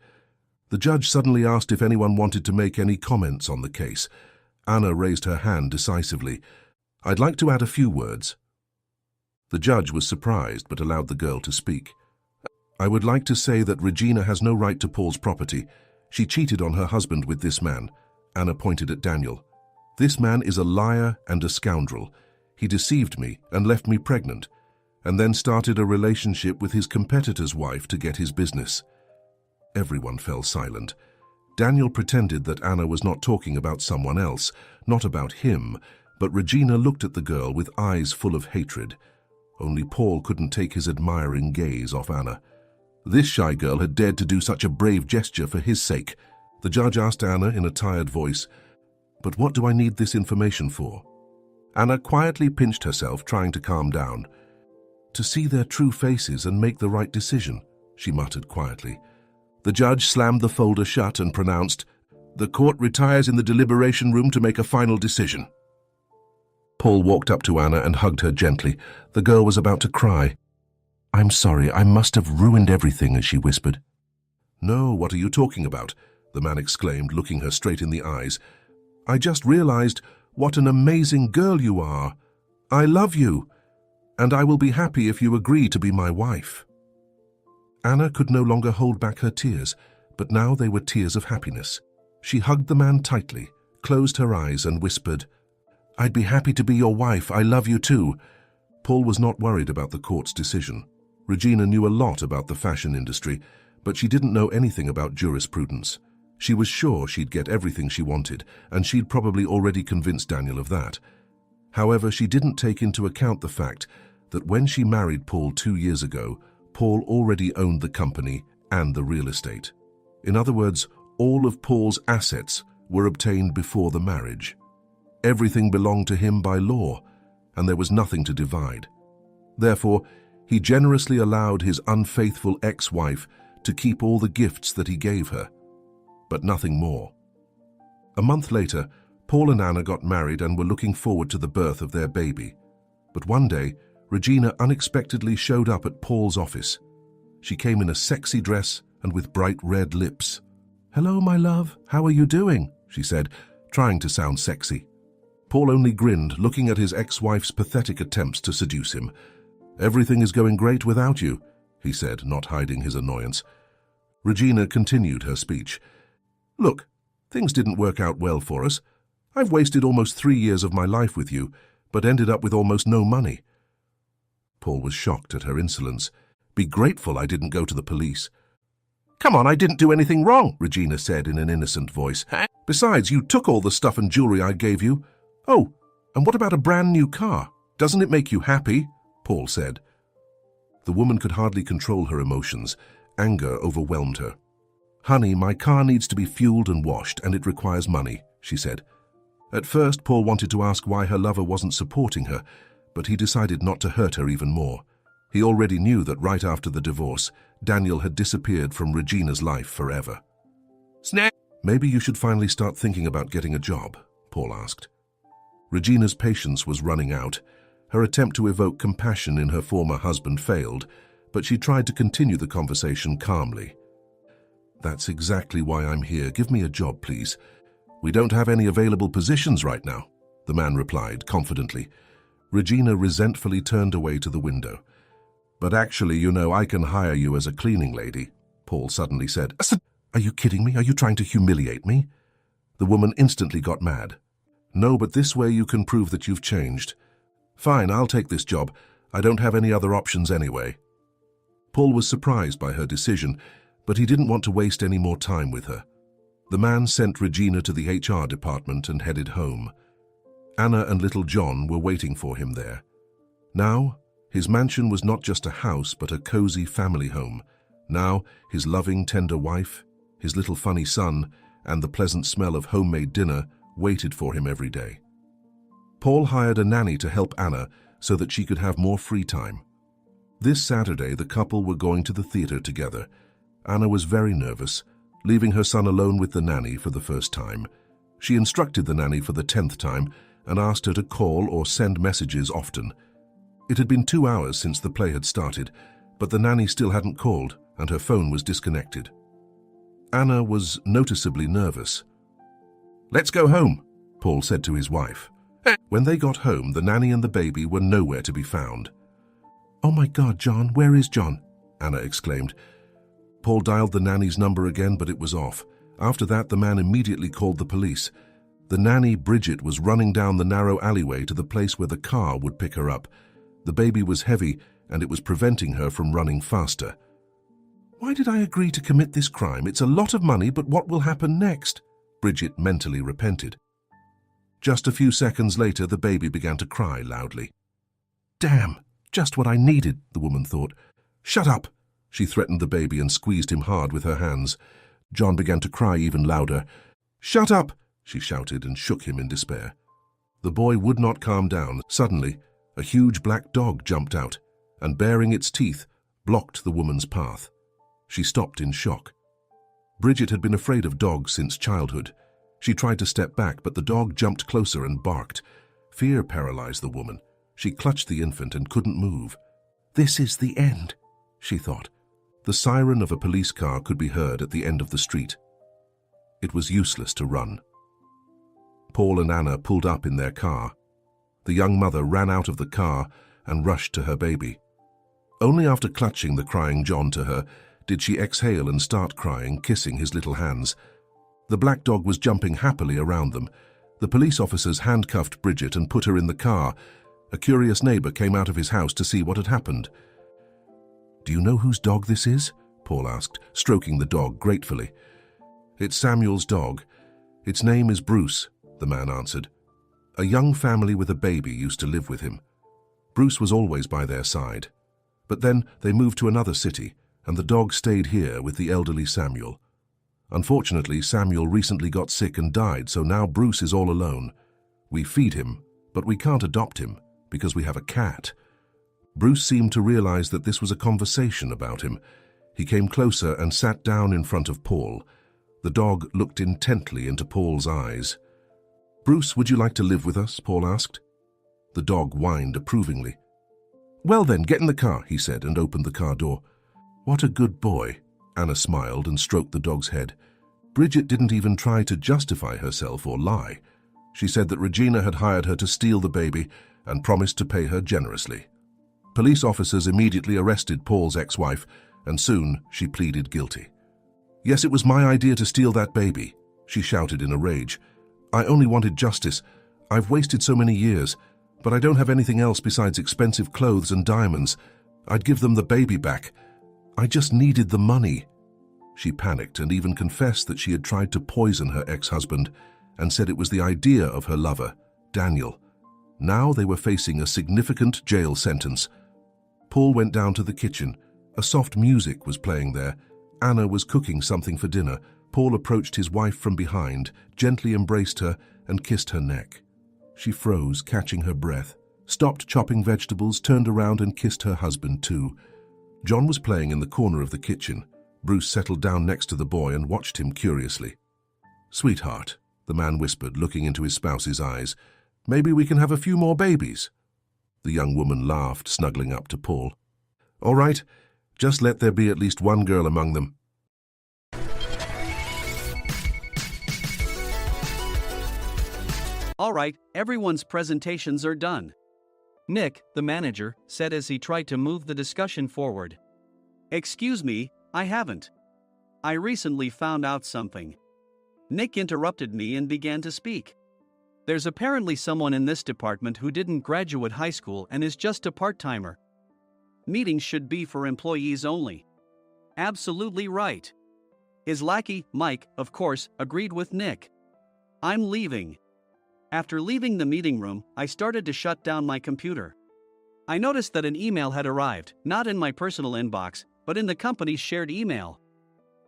The judge suddenly asked if anyone wanted to make any comments on the case. Anna raised her hand decisively. "I'd like to add a few words." The judge was surprised but allowed the girl to speak. "I would like to say that Regina has no right to Paul's property. She cheated on her husband with this man." Anna pointed at Daniel. "This man is a liar and a scoundrel. He deceived me and left me pregnant, and then started a relationship with his competitor's wife to get his business." Everyone fell silent. Daniel pretended that Anna was not talking about someone else, not about him, but Regina looked at the girl with eyes full of hatred. Only Paul couldn't take his admiring gaze off Anna. This shy girl had dared to do such a brave gesture for his sake. The judge asked Anna in a tired voice, "But what do I need this information for?" Anna quietly pinched herself, trying to calm down. "To see their true faces and make the right decision," she muttered quietly. The judge slammed the folder shut and pronounced, "The court retires in the deliberation room to make a final decision." Paul walked up to Anna and hugged her gently. The girl was about to cry. "I'm sorry, I must have ruined everything," as she whispered. "No, what are you talking about?" the man exclaimed, looking her straight in the eyes. I just realized what an amazing girl you are. I love you, and I will be happy if you agree to be my wife." Anna could no longer hold back her tears, but now they were tears of happiness. She hugged the man tightly, closed her eyes, and whispered, "I'd be happy to be your wife. I love you too." Paul was not worried about the court's decision. Regina knew a lot about the fashion industry, but she didn't know anything about jurisprudence. She was sure she'd get everything she wanted, and she'd probably already convinced Daniel of that. However, she didn't take into account the fact that when she married Paul 2 years ago, Paul already owned the company and the real estate. In other words, all of Paul's assets were obtained before the marriage. Everything belonged to him by law, and there was nothing to divide. Therefore, he generously allowed his unfaithful ex-wife to keep all the gifts that he gave her, but nothing more. A month later, Paul and Anna got married and were looking forward to the birth of their baby. But one day, Regina unexpectedly showed up at Paul's office. She came in a sexy dress and with bright red lips. "Hello, my love. How are you doing?" she said, trying to sound sexy. Paul only grinned, looking at his ex-wife's pathetic attempts to seduce him. "Everything is going great without you," he said, not hiding his annoyance. Regina continued her speech. "Look, things didn't work out well for us. I've wasted almost 3 years of my life with you, but ended up with almost no money." Paul was shocked at her insolence. "Be grateful I didn't go to the police." "Come on, I didn't do anything wrong," Regina said in an innocent voice. "Besides, you took all the stuff and jewelry I gave you. Oh, and what about a brand new car? Doesn't it make you happy?" Paul said. The woman could hardly control her emotions. Anger overwhelmed her. "Honey, my car needs to be fueled and washed, and it requires money," she said. At first, Paul wanted to ask why her lover wasn't supporting her, but he decided not to hurt her even more. He already knew that right after the divorce, Daniel had disappeared from Regina's life forever. "Snack! Maybe you should finally start thinking about getting a job," Paul asked. Regina's patience was running out. Her attempt to evoke compassion in her former husband failed, but she tried to continue the conversation calmly. "That's exactly why I'm here. Give me a job, please." "We don't have any available positions right now," the man replied confidently. Regina resentfully turned away to the window. "But actually, I can hire you as a cleaning lady," Paul suddenly said. "Are you kidding me? Are you trying to humiliate me?" The woman instantly got mad. "No, but this way you can prove that you've changed." "Fine, I'll take this job. I don't have any other options anyway." Paul was surprised by her decision, but he didn't want to waste any more time with her. The man sent Regina to the HR department and headed home. Anna and little John were waiting for him there. Now, his mansion was not just a house, but a cozy family home. Now, his loving, tender wife, his little funny son, and the pleasant smell of homemade dinner waited for him every day. Paul hired a nanny to help Anna so that she could have more free time. This Saturday, the couple were going to the theater together. Anna was very nervous, leaving her son alone with the nanny for the first time. She instructed the nanny for the 10th time and asked her to call or send messages often. It had been 2 hours since the play had started, but the nanny still hadn't called and her phone was disconnected. Anna was noticeably nervous. "Let's go home," Paul said to his wife. When they got home, the nanny and the baby were nowhere to be found. "Oh my God, John, where is John?" Anna exclaimed. Paul dialed the nanny's number again, but it was off. After that, the man immediately called the police. The nanny, Bridget, was running down the narrow alleyway to the place where the car would pick her up. The baby was heavy, and it was preventing her from running faster. "Why did I agree to commit this crime? It's a lot of money, but what will happen next?" Bridget mentally repented. Just a few seconds later, the baby began to cry loudly. "Damn, just what I needed," the woman thought. "Shut up!" She threatened the baby and squeezed him hard with her hands. John began to cry even louder. "Shut up!" she shouted and shook him in despair. The boy would not calm down. Suddenly, a huge black dog jumped out and, baring its teeth, blocked the woman's path. She stopped in shock. Bridget had been afraid of dogs since childhood. She tried to step back, but the dog jumped closer and barked. Fear paralyzed the woman. She clutched the infant and couldn't move. "This is the end," she thought. The siren of a police car could be heard at the end of the street. It was useless to run. Paul and Anna pulled up in their car. The young mother ran out of the car and rushed to her baby. Only after clutching the crying John to her did she exhale and start crying, kissing his little hands. The black dog was jumping happily around them. The police officers handcuffed Bridget and put her in the car. A curious neighbor came out of his house to see what had happened. "Do you know whose dog this is?" Paul asked, stroking the dog gratefully. "It's Samuel's dog. Its name is Bruce," the man answered. A young family with a baby used to live with him. Bruce was always by their side. But then they moved to another city, and the dog stayed here with the elderly Samuel. Unfortunately, Samuel recently got sick and died, so now Bruce is all alone. We feed him, but we can't adopt him because we have a cat. Bruce seemed to realize that this was a conversation about him. He came closer and sat down in front of Paul. The dog looked intently into Paul's eyes. "Bruce, would you like to live with us?" Paul asked. The dog whined approvingly. "Well then, get in the car," he said, and opened the car door. "What a good boy." Anna smiled and stroked the dog's head. Bridget didn't even try to justify herself or lie. She said that Regina had hired her to steal the baby and promised to pay her generously. Police officers immediately arrested Paul's ex-wife, and soon she pleaded guilty. "Yes, it was my idea to steal that baby," she shouted in a rage. "I only wanted justice. I've wasted so many years, but I don't have anything else besides expensive clothes and diamonds. I'd give them the baby back. I just needed the money." She panicked and even confessed that she had tried to poison her ex-husband and said it was the idea of her lover, Daniel. Now they were facing a significant jail sentence. Paul went down to the kitchen. A soft music was playing there. Anna was cooking something for dinner. Paul approached his wife from behind, gently embraced her, and kissed her neck. She froze, catching her breath, stopped chopping vegetables, turned around and kissed her husband too. John was playing in the corner of the kitchen. Bruce settled down next to the boy and watched him curiously. "Sweetheart," the man whispered, looking into his spouse's eyes, "maybe we can have a few more babies." The young woman laughed, snuggling up to Paul. "All right, just let there be at least one girl among them." All right, everyone's presentations are done. Nick, the manager, said as he tried to move the discussion forward. "Excuse me, I haven't. I recently found out something." Nick interrupted me and began to speak. "There's apparently someone in this department who didn't graduate high school and is just a part-timer. Meetings should be for employees only." Absolutely right. His lackey, Mike, of course, agreed with Nick. "I'm leaving." After leaving the meeting room, I started to shut down my computer. I noticed that an email had arrived, not in my personal inbox, but in the company's shared email.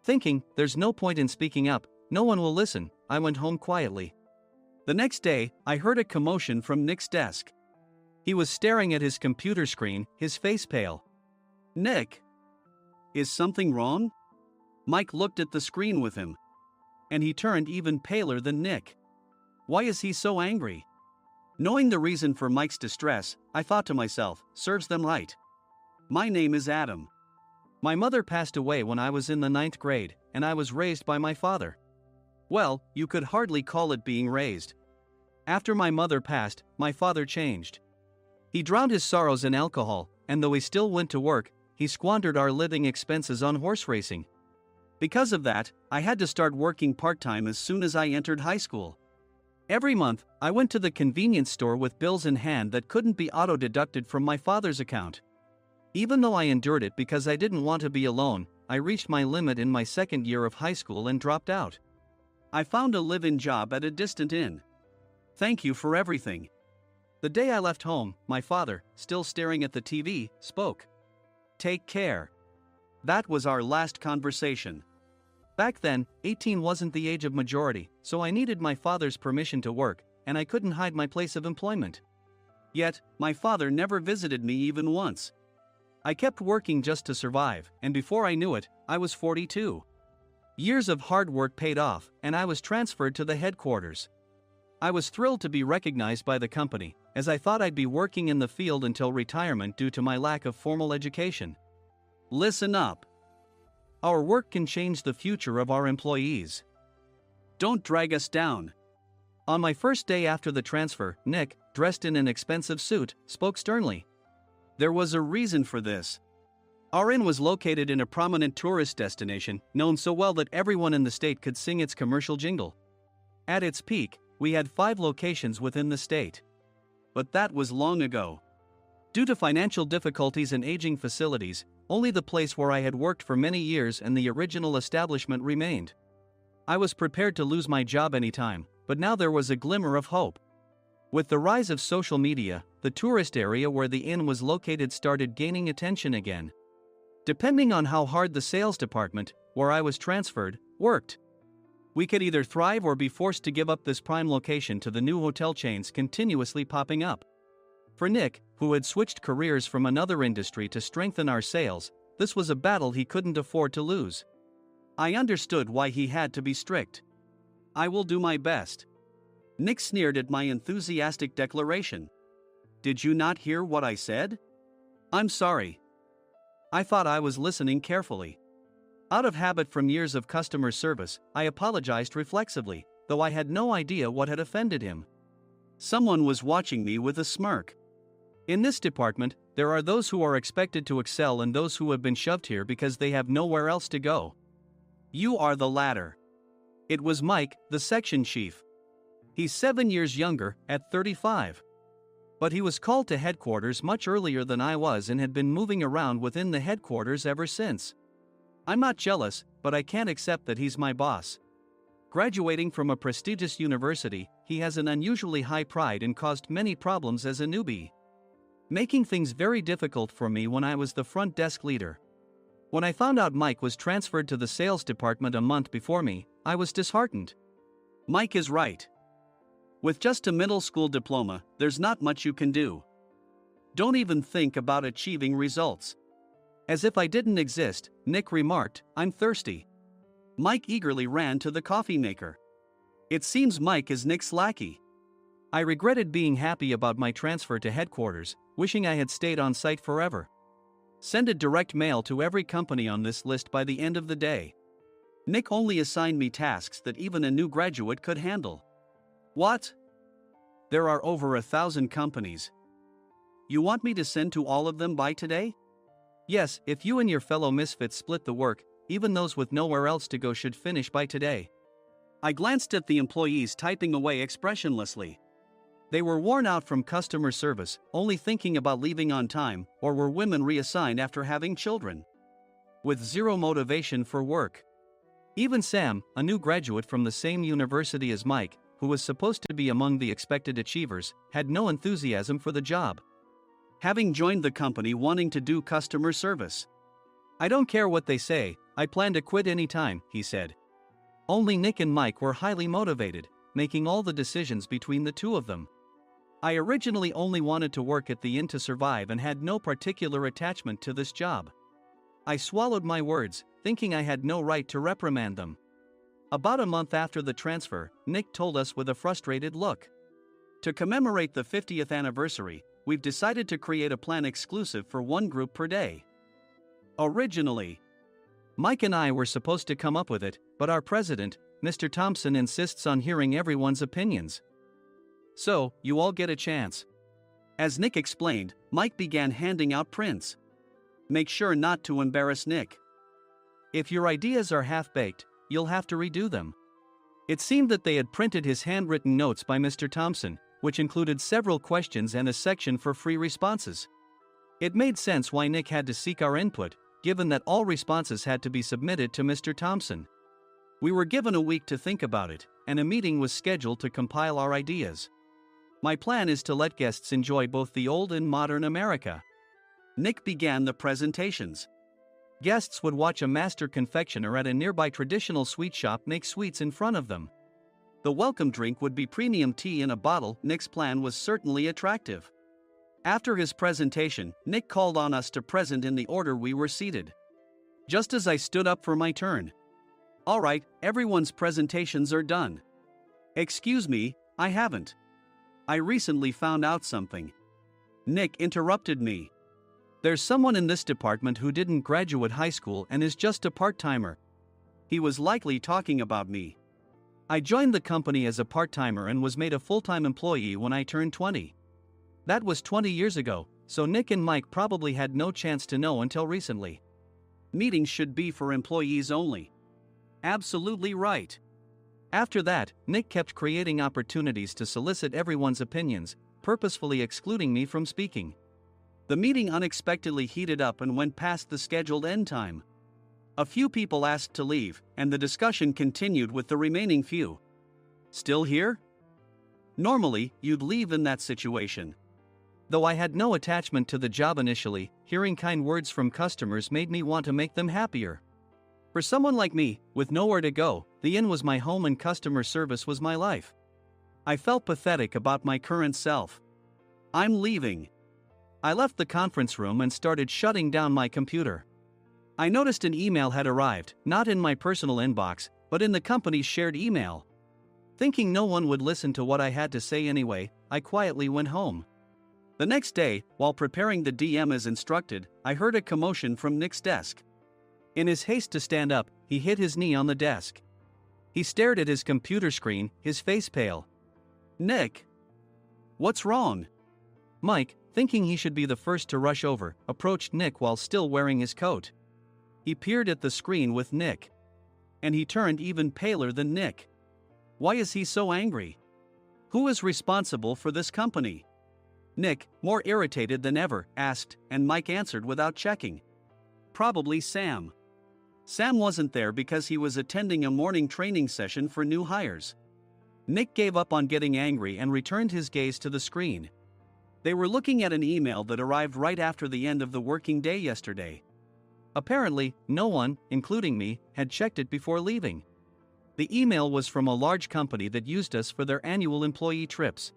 Thinking, there's no point in speaking up, no one will listen, I went home quietly. The next day, I heard a commotion from Nick's desk. He was staring at his computer screen, his face pale. "Nick, is something wrong?" Mike looked at the screen with him. And he turned even paler than Nick. Why is he so angry? Knowing the reason for Mike's distress, I thought to myself, serves them right. My name is Adam. My mother passed away when I was in the 9th grade, and I was raised by my father. Well, you could hardly call it being raised. After my mother passed, my father changed. He drowned his sorrows in alcohol, and though he still went to work, he squandered our living expenses on horse racing. Because of that, I had to start working part-time as soon as I entered high school. Every month, I went to the convenience store with bills in hand that couldn't be auto-deducted from my father's account. Even though I endured it because I didn't want to be alone, I reached my limit in my second year of high school and dropped out. I found a live-in job at a distant inn. Thank you for everything. The day I left home, my father, still staring at the TV, spoke. Take care. That was our last conversation. Back then, 18 wasn't the age of majority, so I needed my father's permission to work, and I couldn't hide my place of employment. Yet, my father never visited me even once. I kept working just to survive, and before I knew it, I was 42. Years of hard work paid off, and I was transferred to the headquarters. I was thrilled to be recognized by the company, as I thought I'd be working in the field until retirement due to my lack of formal education. Listen up. Our work can change the future of our employees. Don't drag us down. On my first day after the transfer, Nick, dressed in an expensive suit, spoke sternly. There was a reason for this. Our inn was located in a prominent tourist destination, known so well that everyone in the state could sing its commercial jingle. At its peak, we had 5 locations within the state. But that was long ago. Due to financial difficulties and aging facilities, only the place where I had worked for many years and the original establishment remained. I was prepared to lose my job anytime, but now there was a glimmer of hope. With the rise of social media, the tourist area where the inn was located started gaining attention again. Depending on how hard the sales department, where I was transferred, worked, we could either thrive or be forced to give up this prime location to the new hotel chains continuously popping up. For Nick, who had switched careers from another industry to strengthen our sales, this was a battle he couldn't afford to lose. I understood why he had to be strict. I will do my best. Nick sneered at my enthusiastic declaration. Did you not hear what I said? I'm sorry. I thought I was listening carefully. Out of habit from years of customer service, I apologized reflexively, though I had no idea what had offended him. Someone was watching me with a smirk. In this department, there are those who are expected to excel and those who have been shoved here because they have nowhere else to go. You are the latter. It was Mike, the section chief. He's 7 years younger, at 35. But he was called to headquarters much earlier than I was and had been moving around within the headquarters ever since. I'm not jealous, but I can't accept that he's my boss. Graduating from a prestigious university, he has an unusually high pride and caused many problems as a newbie, making things very difficult for me when I was the front desk leader. When I found out Mike was transferred to the sales department a month before me, I was disheartened. Mike is right. With just a middle school diploma, there's not much you can do. Don't even think about achieving results. As if I didn't exist, Nick remarked, I'm thirsty. Mike eagerly ran to the coffee maker. It seems Mike is Nick's lackey. I regretted being happy about my transfer to headquarters, wishing I had stayed on site forever. Send a direct mail to every company on this list by the end of the day. Nick only assigned me tasks that even a new graduate could handle. What? There are over 1,000 companies. You want me to send to all of them by today? Yes, if you and your fellow misfits split the work, even those with nowhere else to go should finish by today. I glanced at the employees typing away expressionlessly. They were worn out from customer service, only thinking about leaving on time, or were women reassigned after having children, with zero motivation for work. Even Sam, a new graduate from the same university as Mike, who was supposed to be among the expected achievers, had no enthusiasm for the job, having joined the company wanting to do customer service. I don't care what they say, I plan to quit anytime, he said. Only Nick and Mike were highly motivated, making all the decisions between the two of them. I originally only wanted to work at the inn to survive and had no particular attachment to this job. I swallowed my words, thinking I had no right to reprimand them. About a month after the transfer, Nick told us with a frustrated look. To commemorate the 50th anniversary, we've decided to create a plan exclusive for one group per day. Originally, Mike and I were supposed to come up with it, but our president, Mr. Thompson, insists on hearing everyone's opinions. So, you all get a chance. As Nick explained, Mike began handing out prints. Make sure not to embarrass Nick. If your ideas are half-baked, you'll have to redo them. It seemed that they had printed his handwritten notes by Mr. Thompson, which included several questions and a section for free responses. It made sense why Nick had to seek our input, given that all responses had to be submitted to Mr. Thompson. We were given a week to think about it, and a meeting was scheduled to compile our ideas. My plan is to let guests enjoy both the old and modern America. Nick began the presentations. Guests would watch a master confectioner at a nearby traditional sweet shop make sweets in front of them. The welcome drink would be premium tea in a bottle. Nick's plan was certainly attractive. After his presentation, Nick called on us to present in the order we were seated. Just as I stood up for my turn. All right, everyone's presentations are done. Excuse me, I haven't. I recently found out something. Nick interrupted me. There's someone in this department who didn't graduate high school and is just a part-timer. He was likely talking about me. I joined the company as a part-timer and was made a full-time employee when I turned 20. That was 20 years ago, so Nick and Mike probably had no chance to know until recently. Meetings should be for employees only. Absolutely right. After that, Nick kept creating opportunities to solicit everyone's opinions, purposefully excluding me from speaking. The meeting unexpectedly heated up and went past the scheduled end time. A few people asked to leave, and the discussion continued with the remaining few. Still here? Normally, you'd leave in that situation. Though I had no attachment to the job initially, hearing kind words from customers made me want to make them happier. For someone like me, with nowhere to go, the inn was my home and customer service was my life. I felt pathetic about my current self. I'm leaving. I left the conference room and started shutting down my computer. I noticed an email had arrived, not in my personal inbox, but in the company's shared email. Thinking no one would listen to what I had to say anyway, I quietly went home. The next day, while preparing the DM as instructed, I heard a commotion from Nick's desk. In his haste to stand up, he hit his knee on the desk. He stared at his computer screen, his face pale. Nick! What's wrong? Mike, thinking he should be the first to rush over, approached Nick while still wearing his coat. He peered at the screen with Nick. And he turned even paler than Nick. Why is he so angry? Who is responsible for this company? Nick, more irritated than ever, asked, and Mike answered without checking. Probably Sam. Sam wasn't there because he was attending a morning training session for new hires. Nick gave up on getting angry and returned his gaze to the screen. They were looking at an email that arrived right after the end of the working day yesterday. Apparently, no one, including me, had checked it before leaving. The email was from a large company that used us for their annual employee trips.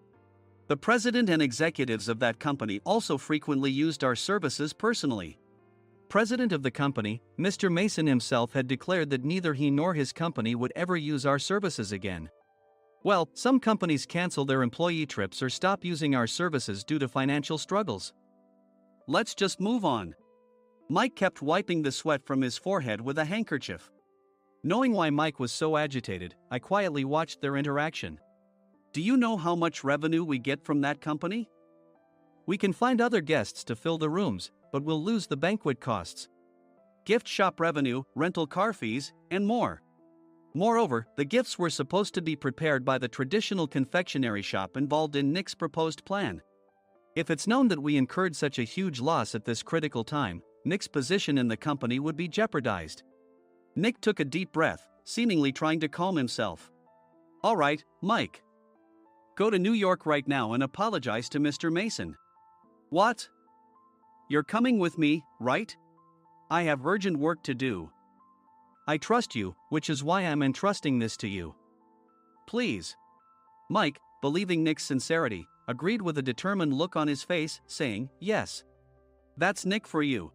The president and executives of that company also frequently used our services personally. President of the company, Mr. Mason himself had declared that neither he nor his company would ever use our services again. Well, some companies cancel their employee trips or stop using our services due to financial struggles. Let's just move on. Mike kept wiping the sweat from his forehead with a handkerchief. Knowing why Mike was so agitated, I quietly watched their interaction. Do you know how much revenue we get from that company? We can find other guests to fill the rooms, but we'll lose the banquet costs, gift shop revenue, rental car fees, and more. Moreover, the gifts were supposed to be prepared by the traditional confectionery shop involved in Nick's proposed plan. If it's known that we incurred such a huge loss at this critical time, Nick's position in the company would be jeopardized. Nick took a deep breath, seemingly trying to calm himself. All right, Mike. Go to New York right now and apologize to Mr. Mason. What? You're coming with me, right? I have urgent work to do. I trust you, which is why I'm entrusting this to you. Please. Mike, believing Nick's sincerity, agreed with a determined look on his face, saying, yes. That's Nick for you.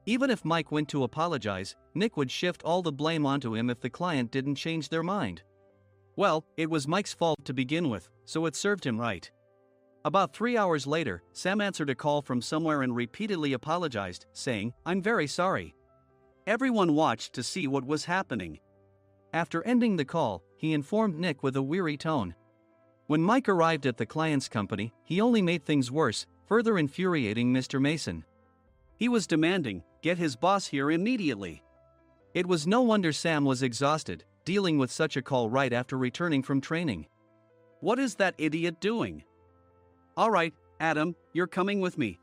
Even if Mike went to apologize, Nick would shift all the blame onto him if the client didn't change their mind. Well, it was Mike's fault to begin with, so it served him right. About 3 hours later, Sam answered a call from somewhere and repeatedly apologized, saying, I'm very sorry. Everyone watched to see what was happening. After ending the call, he informed Nick with a weary tone. When Mike arrived at the client's company, he only made things worse, further infuriating Mr. Mason. He was demanding, get his boss here immediately. It was no wonder Sam was exhausted, dealing with such a call right after returning from training. What is that idiot doing? All right, Adam, you're coming with me.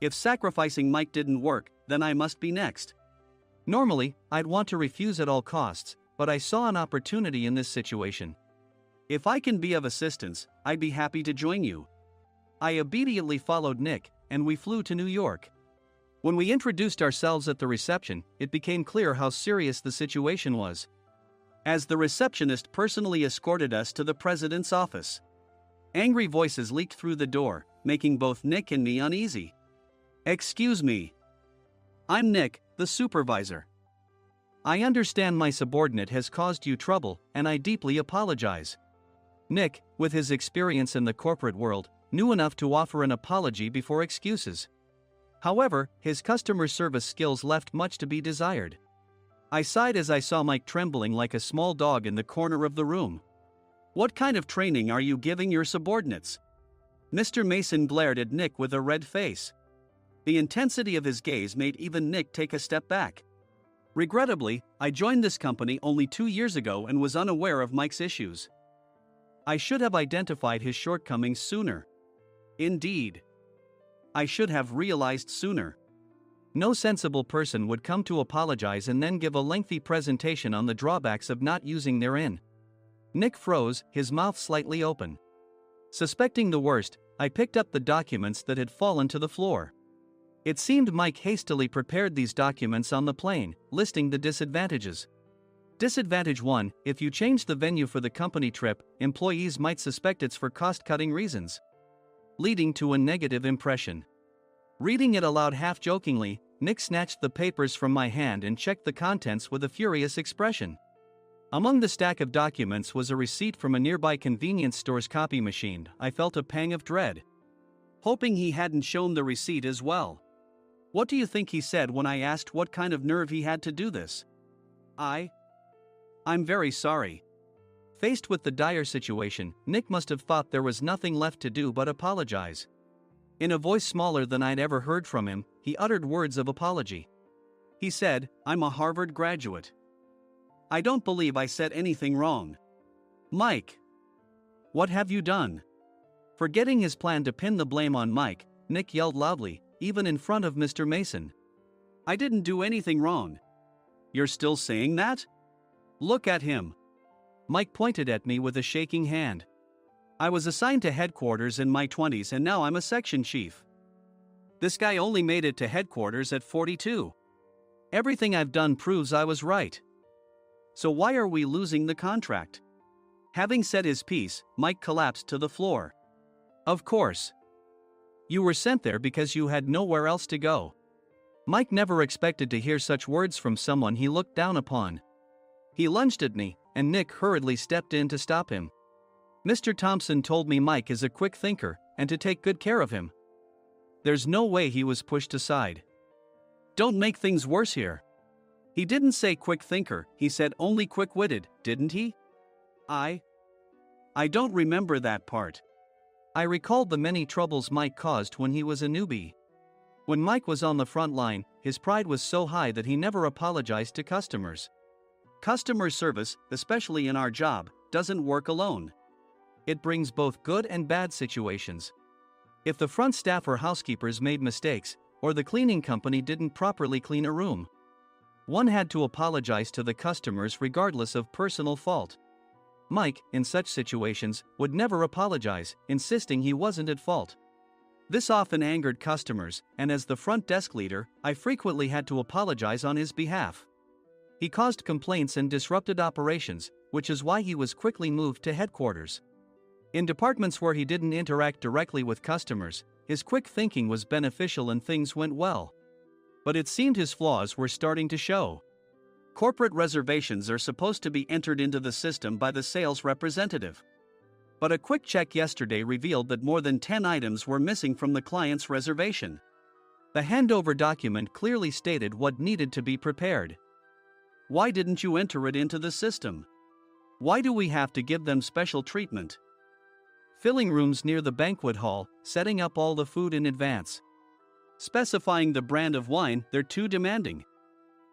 If sacrificing Mike didn't work, then I must be next. Normally, I'd want to refuse at all costs, but I saw an opportunity in this situation. If I can be of assistance, I'd be happy to join you. I obediently followed Nick, and we flew to New York. When we introduced ourselves at the reception, it became clear how serious the situation was, as the receptionist personally escorted us to the president's office. Angry voices leaked through the door, making both Nick and me uneasy. Excuse me. I'm Nick, the supervisor. I understand my subordinate has caused you trouble, and I deeply apologize. Nick, with his experience in the corporate world, knew enough to offer an apology before excuses. However, his customer service skills left much to be desired. I sighed as I saw Mike trembling like a small dog in the corner of the room. What kind of training are you giving your subordinates? Mr. Mason glared at Nick with a red face. The intensity of his gaze made even Nick take a step back. Regrettably, I joined this company only 2 years ago and was unaware of Mike's issues. I should have identified his shortcomings sooner. Indeed. I should have realized sooner. No sensible person would come to apologize and then give a lengthy presentation on the drawbacks of not using their in. Nick froze, his mouth slightly open. Suspecting the worst, I picked up the documents that had fallen to the floor. It seemed Mike hastily prepared these documents on the plane, listing the disadvantages. Disadvantage 1: if you change the venue for the company trip, employees might suspect it's for cost-cutting reasons, leading to a negative impression. Reading it aloud half-jokingly, Nick snatched the papers from my hand and checked the contents with a furious expression. Among the stack of documents was a receipt from a nearby convenience store's copy machine. I felt a pang of dread, hoping he hadn't shown the receipt as well. What do you think he said when I asked what kind of nerve he had to do this? I'm very sorry. Faced with the dire situation, Nick must have thought there was nothing left to do but apologize. In a voice smaller than I'd ever heard from him, he uttered words of apology. He said, "I'm a Harvard graduate. I don't believe I said anything wrong." Mike! What have you done? Forgetting his plan to pin the blame on Mike, Nick yelled loudly, even in front of Mr. Mason. I didn't do anything wrong. You're still saying that? Look at him. Mike pointed at me with a shaking hand. I was assigned to headquarters in my 20s and now I'm a section chief. This guy only made it to headquarters at 42. Everything I've done proves I was right. So why are we losing the contract? Having said his piece, Mike collapsed to the floor. Of course. You were sent there because you had nowhere else to go. Mike never expected to hear such words from someone he looked down upon. He lunged at me, and Nick hurriedly stepped in to stop him. Mr. Thompson told me Mike is a quick thinker, and to take good care of him. There's no way he was pushed aside. Don't make things worse here. He didn't say quick thinker, he said only quick-witted, didn't he? I don't remember that part. I recalled the many troubles Mike caused when he was a newbie. When Mike was on the front line, his pride was so high that he never apologized to customers. Customer service, especially in our job, doesn't work alone. It brings both good and bad situations. If the front staff or housekeepers made mistakes, or the cleaning company didn't properly clean a room, one had to apologize to the customers regardless of personal fault. Mike, in such situations, would never apologize, insisting he wasn't at fault. This often angered customers, and as the front desk leader, I frequently had to apologize on his behalf. He caused complaints and disrupted operations, which is why he was quickly moved to headquarters. In departments where he didn't interact directly with customers, his quick thinking was beneficial and things went well. But it seemed his flaws were starting to show. Corporate reservations are supposed to be entered into the system by the sales representative. But a quick check yesterday revealed that more than 10 items were missing from the client's reservation. The handover document clearly stated what needed to be prepared. Why didn't you enter it into the system? Why do we have to give them special treatment? Filling rooms near the banquet hall, setting up all the food in advance. Specifying the brand of wine, they're too demanding.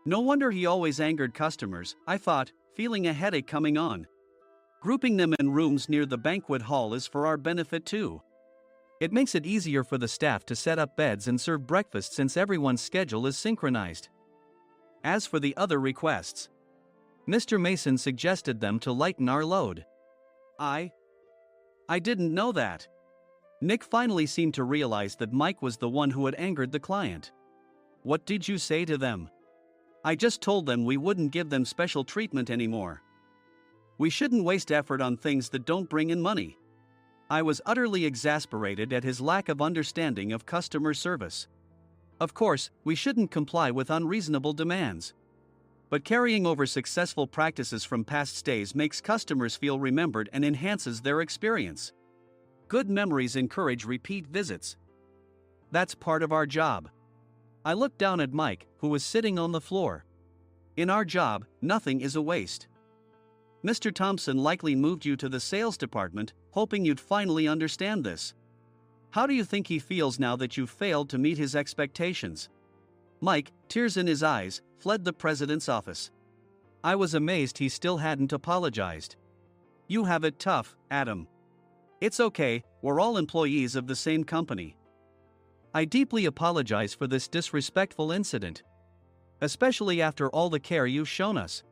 No wonder he always angered customers, I thought, feeling a headache coming on. Grouping them in rooms near the banquet hall is for our benefit too. It makes it easier for the staff to set up beds and serve breakfast since everyone's schedule is synchronized. As for the other requests, Mr. Mason suggested them to lighten our load. I didn't know that. Nick finally seemed to realize that Mike was the one who had angered the client. What did you say to them? I just told them we wouldn't give them special treatment anymore. We shouldn't waste effort on things that don't bring in money. I was utterly exasperated at his lack of understanding of customer service. Of course, we shouldn't comply with unreasonable demands. But carrying over successful practices from past stays makes customers feel remembered and enhances their experience. Good memories encourage repeat visits. That's part of our job. I looked down at Mike, who was sitting on the floor. In our job, nothing is a waste. Mr. Thompson likely moved you to the sales department, hoping you'd finally understand this. How do you think he feels now that you've failed to meet his expectations? Mike, tears in his eyes, fled the president's office. I was amazed he still hadn't apologized. You have it tough, Adam. It's okay, we're all employees of the same company. I deeply apologize for this disrespectful incident. Especially after all the care you've shown us.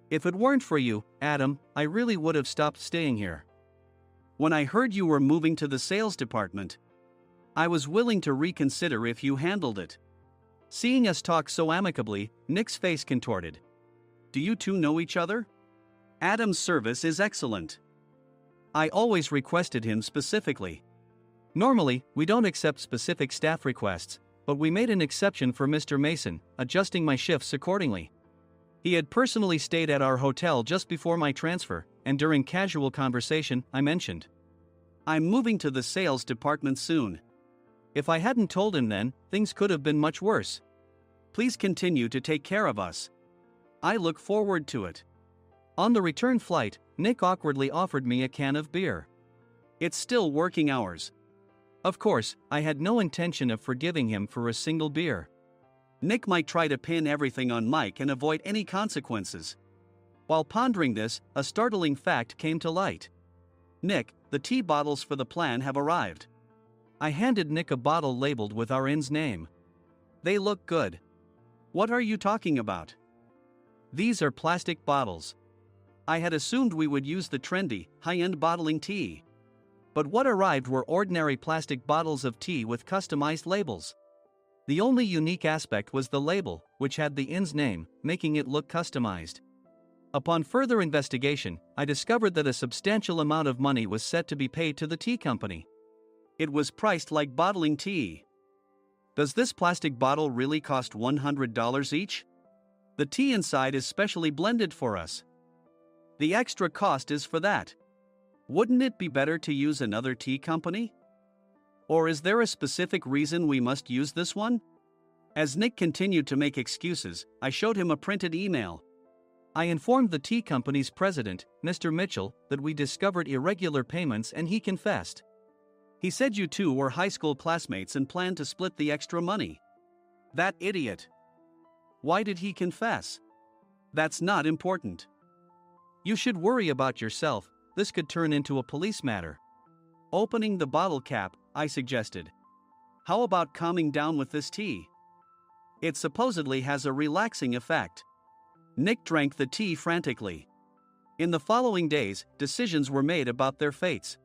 If it weren't for you, Adam, I really would have stopped staying here. When I heard you were moving to the sales department, I was willing to reconsider if you handled it. Seeing us talk so amicably, Nick's face contorted. Do you two know each other? Adam's service is excellent. I always requested him specifically. Normally, we don't accept specific staff requests, but we made an exception for Mr. Mason, adjusting my shifts accordingly. He had personally stayed at our hotel just before my transfer, and during casual conversation, I mentioned, I'm moving to the sales department soon. If I hadn't told him then, things could have been much worse. Please continue to take care of us. I look forward to it. On the return flight, Nick awkwardly offered me a can of beer. It's still working hours. Of course, I had no intention of forgiving him for a single beer. Nick might try to pin everything on Mike and avoid any consequences. While pondering this, a startling fact came to light. Nick, the tea bottles for the plan have arrived. I handed Nick a bottle labeled with our inn's name. They look good. What are you talking about? These are plastic bottles. I had assumed we would use the trendy, high-end bottling tea. But what arrived were ordinary plastic bottles of tea with customized labels. The only unique aspect was the label, which had the inn's name, making it look customized. Upon further investigation, I discovered that a substantial amount of money was set to be paid to the tea company. It was priced like bottling tea. Does this plastic bottle really cost $100 each? The tea inside is specially blended for us. The extra cost is for that. Wouldn't it be better to use another tea company? Or is there a specific reason we must use this one? As Nick continued to make excuses, I showed him a printed email. I informed the tea company's president, Mr. Mitchell, that we discovered irregular payments and he confessed. He said you two were high school classmates and planned to split the extra money. That idiot. Why did he confess? That's not important. You should worry about yourself, this could turn into a police matter. Opening the bottle cap, I suggested. How about calming down with this tea? It supposedly has a relaxing effect. Nick drank the tea frantically. In the following days, decisions were made about their fates.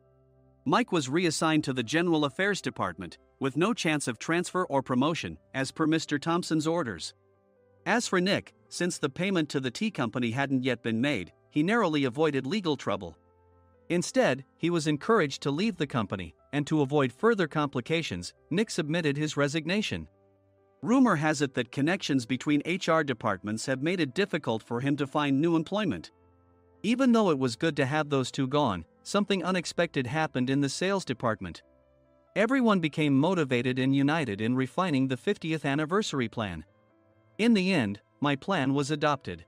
Mike was reassigned to the General Affairs Department, with no chance of transfer or promotion, as per Mr. Thompson's orders. As for Nick, since the payment to the tea company hadn't yet been made, he narrowly avoided legal trouble. Instead, he was encouraged to leave the company, and to avoid further complications, Nick submitted his resignation. Rumor has it that connections between HR departments have made it difficult for him to find new employment. Even though it was good to have those two gone, something unexpected happened in the sales department. Everyone became motivated and united in refining the 50th anniversary plan. In the end, my plan was adopted.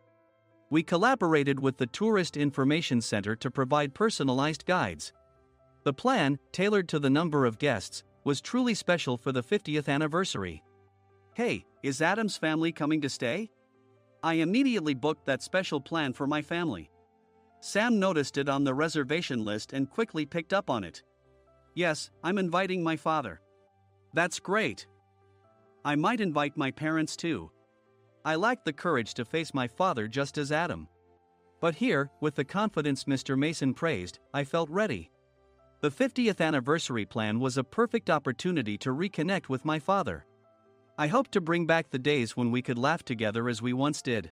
We collaborated with the Tourist Information Center to provide personalized guides. The plan, tailored to the number of guests, was truly special for the 50th anniversary. Hey, is Adam's family coming to stay? I immediately booked that special plan for my family. Sam noticed it on the reservation list and quickly picked up on it. Yes, I'm inviting my father. That's great. I might invite my parents too. I lacked the courage to face my father just as Adam. But here, with the confidence Mr. Mason praised, I felt ready. The 50th anniversary plan was a perfect opportunity to reconnect with my father. I hoped to bring back the days when we could laugh together as we once did.